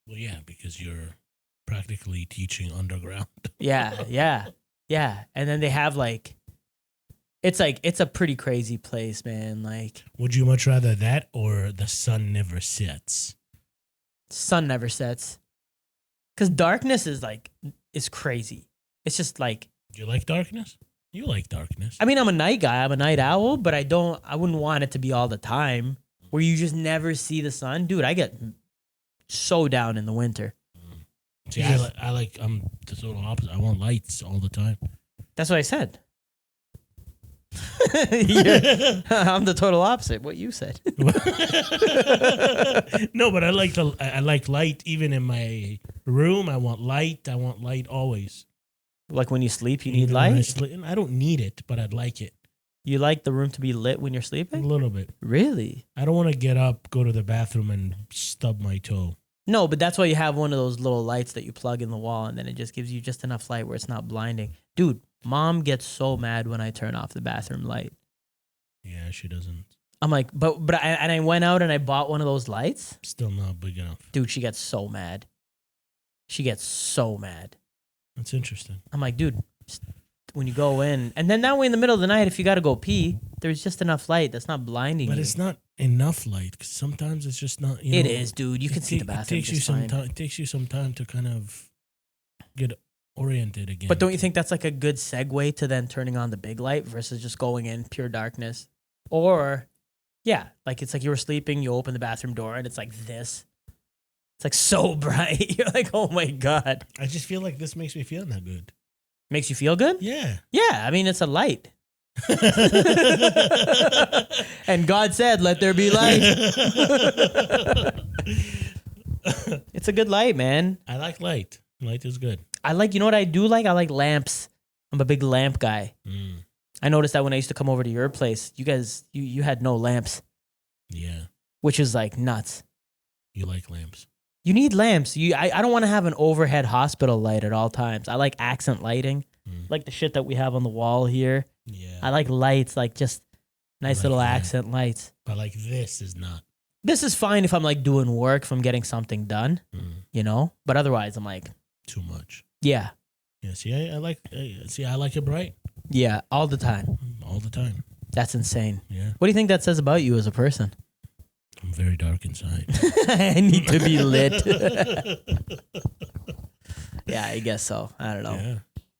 Well, yeah, because you're practically teaching underground. Yeah. And then they have like, It's like it's a pretty crazy place, man. Like Would you much rather that or the sun never sets? sun never sets. Cause darkness is crazy. It's just like Do you like darkness? You like darkness. I mean, I'm a night guy. I'm a night owl, but I wouldn't want it to be all the time where you just never see the sun. Dude, I get so down in the winter. See, I'm the total opposite. I want lights all the time. That's what I said. I'm the total opposite. What you said. No, but I like light even in my room. I want light. I want light always. Like when you sleep, you need Even when light? I don't need it, but I'd like it. You like the room to be lit when you're A sleeping? little bit. Really? I don't want to get up, go to the bathroom, and stub my toe. No, but that's why you have one of those little lights that you plug in the wall and then it just gives you just enough light where it's not blinding. Dude, mom gets so mad when I turn off the bathroom light. Yeah, she doesn't. I'm like, I went out and I bought one of those lights. Still not big enough. Dude, she gets so mad. She gets so mad. That's interesting. I'm like, dude, just when you go in, and then that way in the middle of the night, if you got to go pee, there's just enough light that's not blinding But you. it's not enough light because sometimes it's just not. It is, dude. You can see the bathroom. It takes you some time to kind of get oriented again. But don't you think that's like a good segue to then turning on the big light versus just going in pure darkness? Or, yeah, like it's like you were sleeping, you open the bathroom door, and it's like this. It's like so bright. You're like, oh my God. I just feel like this makes me feel that good. Makes you feel good? Yeah. Yeah, I mean, it's a light. And God said, let there be light. It's a good light, man. I like light. Light is good. I like, you know what I do like? I like lamps. I'm a big lamp guy. Mm. I noticed that when I used to come over to your place, you guys, you had no lamps, Yeah. which is like nuts. You like lamps. You need lamps. I don't want to have an overhead hospital light at all times. I like accent lighting, like the shit that we have on the wall here. Yeah. I like lights, like just nice like little that. accent lights. But like this is not. This is fine if I'm like doing work, if I'm getting something done, you know? But otherwise, I'm like, Too much. yeah, Yeah. See, I like it bright yeah, all the time. all the time. That's insane. Yeah. What do you think that says about you as a person? I'm very dark inside. I need to be lit. Yeah, I guess so. I don't know. Yeah.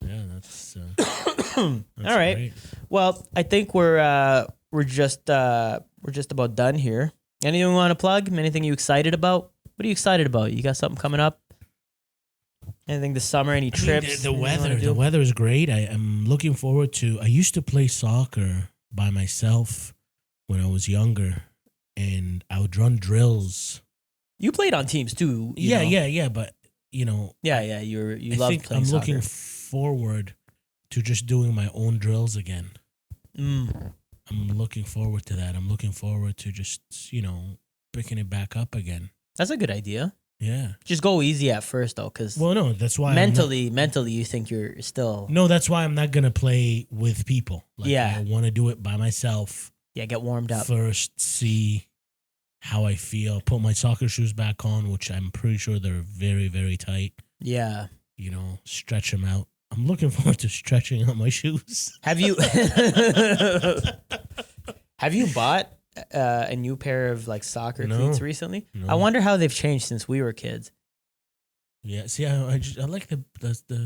Yeah. That's All right. great. Well, I think we're just about done here. Anything you want to plug? Anything you excited about? What are you excited about? You got something coming up? Anything this summer? Any trips? The Anything you wanna weather. do? The weather is great. I am looking forward to. I used to play soccer by myself when I was younger, and I would run drills. You played on teams too. Yeah. But you know, Yeah. You I love think playing I'm soccer. looking forward to just doing my own drills again. I'm looking forward to that. I'm looking forward to just picking it back up again. That's a good idea. Yeah. Just go easy at first though, because Well, no, that's why mentally, you think you're still No, that's why I'm not gonna play with people. Like, Yeah. I want to do it by myself. get warmed up. First, see how I feel. Put my soccer shoes back on, which I'm pretty sure they're very, very tight. Yeah. Stretch them out. I'm looking forward to stretching out my shoes. Have you have you bought a new pair of like soccer No. cleats recently? No. I wonder how they've changed since we were kids. Yeah, see, I like the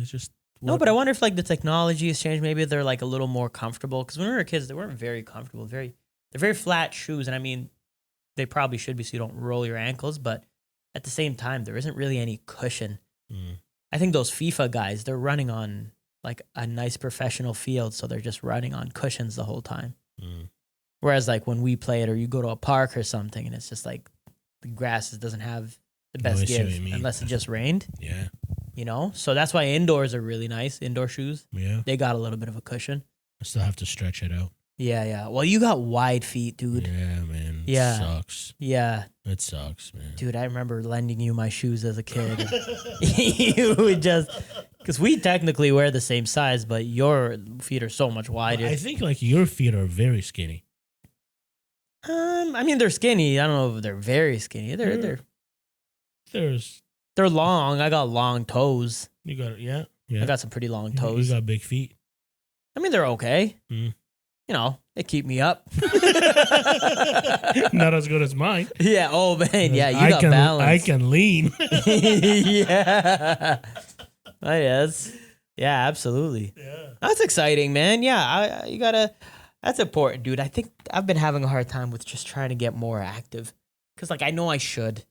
just. No, but I wonder if like the technology has changed. Maybe they're like a little more comfortable. Because when we were kids, they weren't very comfortable. They're very flat shoes, and I mean, they probably should be so you don't roll your ankles. But at the same time, there isn't really any cushion. Mm. I think those FIFA guys, they're running on like a nice professional field, so they're just running on cushions the whole time. Mm. Whereas like when we play it, or you go to a park or something, and it's just like the grass doesn't have the best I see what give you mean. unless it just rained. Yeah, So that's why indoors are really nice. Indoor shoes, yeah. they got a little bit of a cushion. I still have to stretch it out. Yeah. Well, you got wide feet, dude. Yeah, man. Yeah. It sucks. Yeah. It sucks, man. Dude, I remember lending you my shoes as a kid. You would just, because we technically wear the same size, but your feet are so much wider. I think like your feet are very skinny. I mean, they're skinny. I don't know if they're very skinny. They're long. I got long toes. You got I got some pretty long You toes. got big feet. I mean, they're okay. Mm. you know, they keep me up. Not as good as mine. Yeah. Oh man. Yeah. You got I balance. can lean. Yeah. Oh, yes. Yeah. Absolutely. Yeah. That's exciting, man. Yeah. You gotta. That's important, dude. I think I've been having a hard time with just trying to get more active, because like I know I should,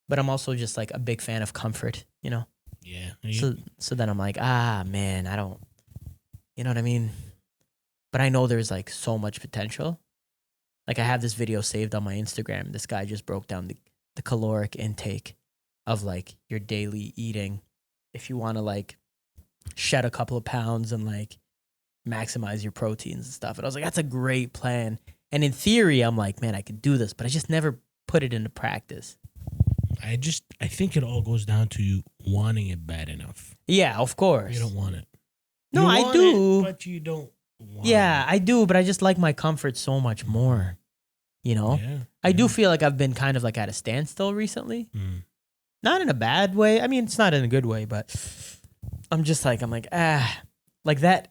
but I'm also just like a big fan of comfort. You know. Yeah. So then I'm like, man, I don't. You know what I mean? But I know there's like so much potential. Like I have this video saved on my Instagram. This guy just broke down the caloric intake of like your daily eating if you want to like shed a couple of pounds and like maximize your proteins and stuff. And I was like, that's a great plan. And in theory, I'm like, man, I could do this, but I just never put it into practice. I think it all goes down to you wanting it bad enough. Yeah, of course. You don't want it. No, You I want do. it, but you don't want Yeah, it. I do, but I just like my comfort so much more. You know? Yeah. I do feel like I've been kind of like at a standstill recently. Mm. Not in a bad way. I mean, it's not in a good way, but I'm like, like that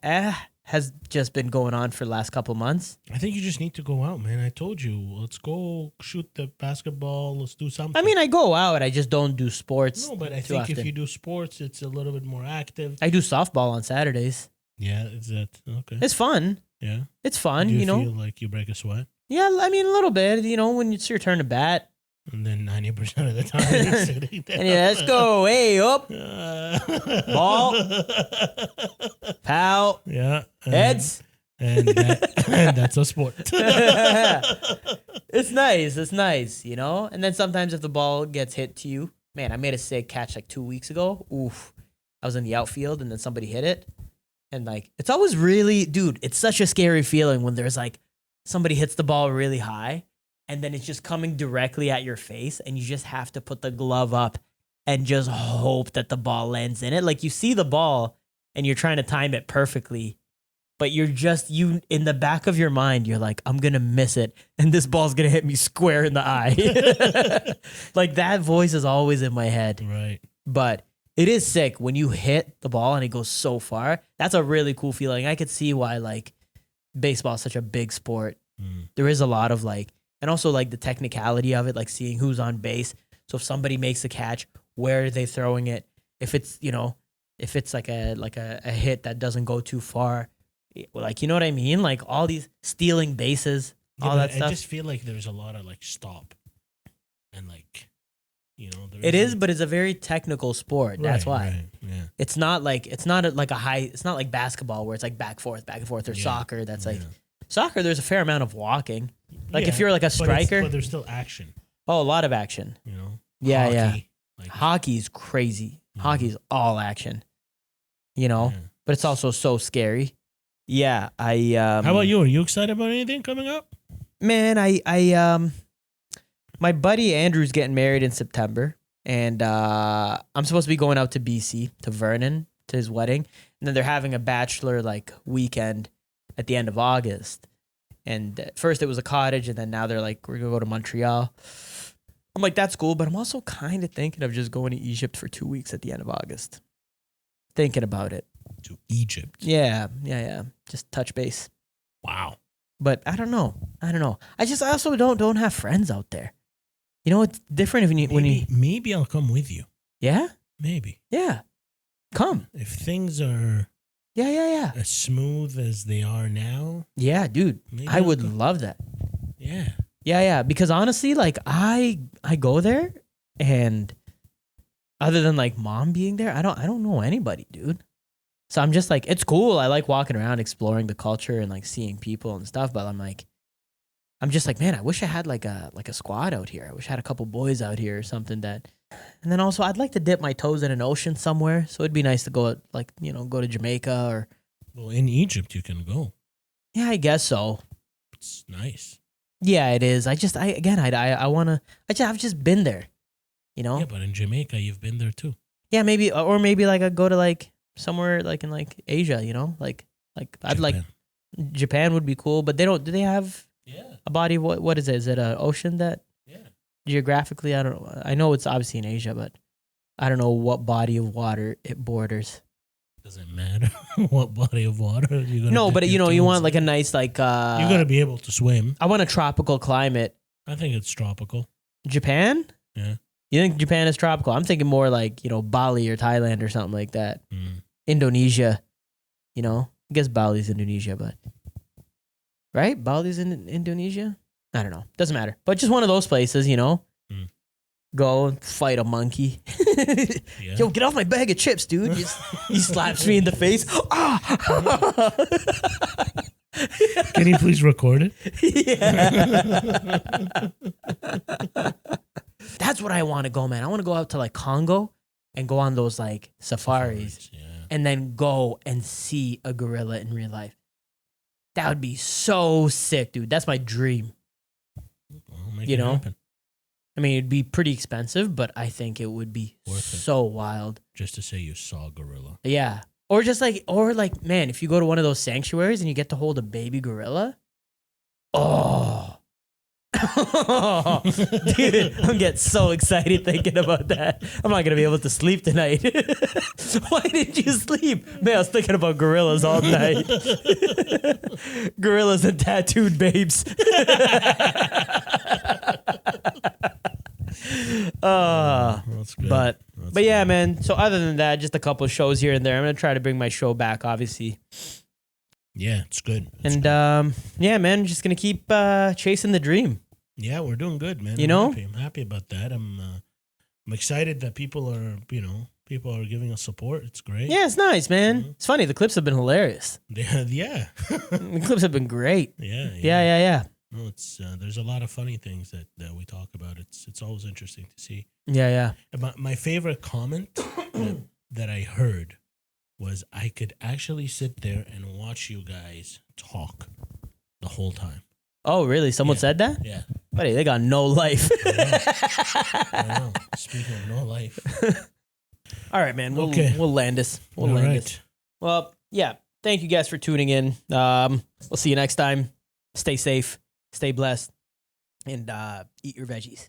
has just been going on for the last couple months. I think you just need to go out, man. I told you, let's go shoot the basketball. Let's do something. I mean, I go out. I just don't do sports. no, but I too think if often. you do sports, it's a little bit more active. I do softball on Saturdays. Yeah, is that okay? It's fun. Yeah. It's fun, Do you you know? feel like you break a sweat? Yeah, I mean, a little bit, you know, when it's your turn to bat. And then 90% of the time you're sitting there. And yeah, let's go. Hey, up. Ball. Pow. Yeah. Heads. And that's a sport. It's nice. It's nice, you know? And then sometimes if the ball gets hit to you, man, I made a sick catch like 2 weeks ago. Oof. I was in the outfield and then somebody hit it. And like, it's always really, dude, it's such a scary feeling when there's like somebody hits the ball really high and then it's just coming directly at your face and you just have to put the glove up and just hope that the ball lands in it. Like you see the ball and you're trying to time it perfectly, but you're just, you in the back of your mind, you're like, I'm going to miss it and this ball's going to hit me square in the eye. Like that voice is always in my head. Right. But it is sick when you hit the ball and it goes so far. That's a really cool feeling. I could see why like baseball is such a big sport. Mm. There is a lot of like, and also like the technicality of it, like seeing who's on base. So if somebody makes a catch, where are they throwing it? If it's, you know, if it's like a hit that doesn't go too far, like, you know what I mean? Like all these stealing bases, all that stuff. I just feel like there's a lot of like stop and like, you know, It is, but it's a very technical sport. That's why. Right, yeah. It's not like it's not like basketball where it's like back and forth, or Yeah, soccer that's like yeah. soccer. There's a fair amount of walking. Like if Yeah, you're like a but striker, but there's still action. oh, a lot of action. You know. Yeah, yeah. Hockey, like, Hockey's crazy. Mhm. Hockey's all action. You know, yeah. but it's also so scary. Yeah, How about you? Are you excited about anything coming up? Man, my buddy Andrew's getting married in September, and I'm supposed to be going out to BC to Vernon to his wedding, and then they're having a bachelor like weekend at the end of August. And at first it was a cottage, and then now they're like, we're gonna go to Montreal. I'm like, that's cool, but I'm also kind of thinking of just going to Egypt for 2 weeks at the end of August. Thinking about it. To Egypt. Yeah. Just touch base. Wow. But I don't know. I also don't have friends out there. You know, it's different Maybe I'll come with you. yeah, Maybe. yeah, come. If things are Yeah, as smooth as they are now, yeah, dude. maybe I I'll would come. love that. Yeah. Yeah, because honestly, like I go there, and other than like mom being there, I don't know anybody, dude. So I'm just like, it's cool. I like walking around, exploring the culture, and like seeing people and stuff. But I'm just like, man, I wish I had like a squad out here. I wish I had a couple boys out here or something that. And then also, I'd like to dip my toes in an ocean somewhere. So it'd be nice to go go to Jamaica or. Well, in Egypt you can go. Yeah, I guess so. It's nice. Yeah, it is. I've just been there, you know. Yeah, but in Jamaica you've been there too. Yeah, maybe like I go to like somewhere like in like Asia, you know, like I'd like Japan would be cool, but do they have a body of what is it? Is it an ocean that geographically, I don't know. I know it's obviously in Asia, but I don't know what body of water it borders. Doesn't matter what body of water you're gonna. No, dip but your you toes want in. like a nice like. You gotta be able to swim. I want a tropical climate. I think it's tropical. Japan? Yeah. You think Japan is tropical? I'm thinking more like Bali or Thailand or something like that. Mm. Indonesia. I guess Bali's Indonesia, but right? Bali's in Indonesia. I don't know. Doesn't matter. But just one of those places, Mm. Go and fight a monkey. Yeah. Yo, get off my bag of chips, dude. He slaps me in the face. Ah! Can you please record it? Yeah. That's what I want to go, man. I want to go out to like Congo and go on those like safaris Yeah. and then go and see a gorilla in real life. That would be so sick, dude. That's my dream. Well, make You it know? happen. I mean, it'd be pretty expensive, but I think it would be Worth it. so wild. Just to say you saw a gorilla. Yeah. Or like, man, if you go to one of those sanctuaries and you get to hold a baby gorilla. Oh. Dude, I'm getting so excited thinking about that. I'm not going to be able to sleep tonight. Why didn't you sleep? Man, I was thinking about gorillas all night. Gorillas and tattooed babes. That's good. But That's But yeah, good. man. So other than that, just a couple of shows here and there. I'm gonna try to bring my show back, obviously. Yeah, it's good. It's And good. yeah, man, just gonna keep chasing the dream. Yeah, we're doing good, man. You I'm know? happy. I'm happy about that. I'm excited that people are giving us support. It's great. Yeah, it's nice, man. Mhm. It's funny. The clips have been hilarious. Yeah. The clips have been great. Yeah. Yeah. No, it's there's a lot of funny things that we talk about. It's always interesting to see. Yeah. And my favorite comment that I heard was I could actually sit there and watch you guys talk the whole time. Oh, really? Someone Yeah. said that? Yeah. Buddy, they got no life. I know. Speaking of no life. All right, man. We'll Okay. land this. We'll All land right. this. Well, yeah. Thank you guys for tuning in. We'll see you next time. Stay safe. Stay blessed. And eat your veggies.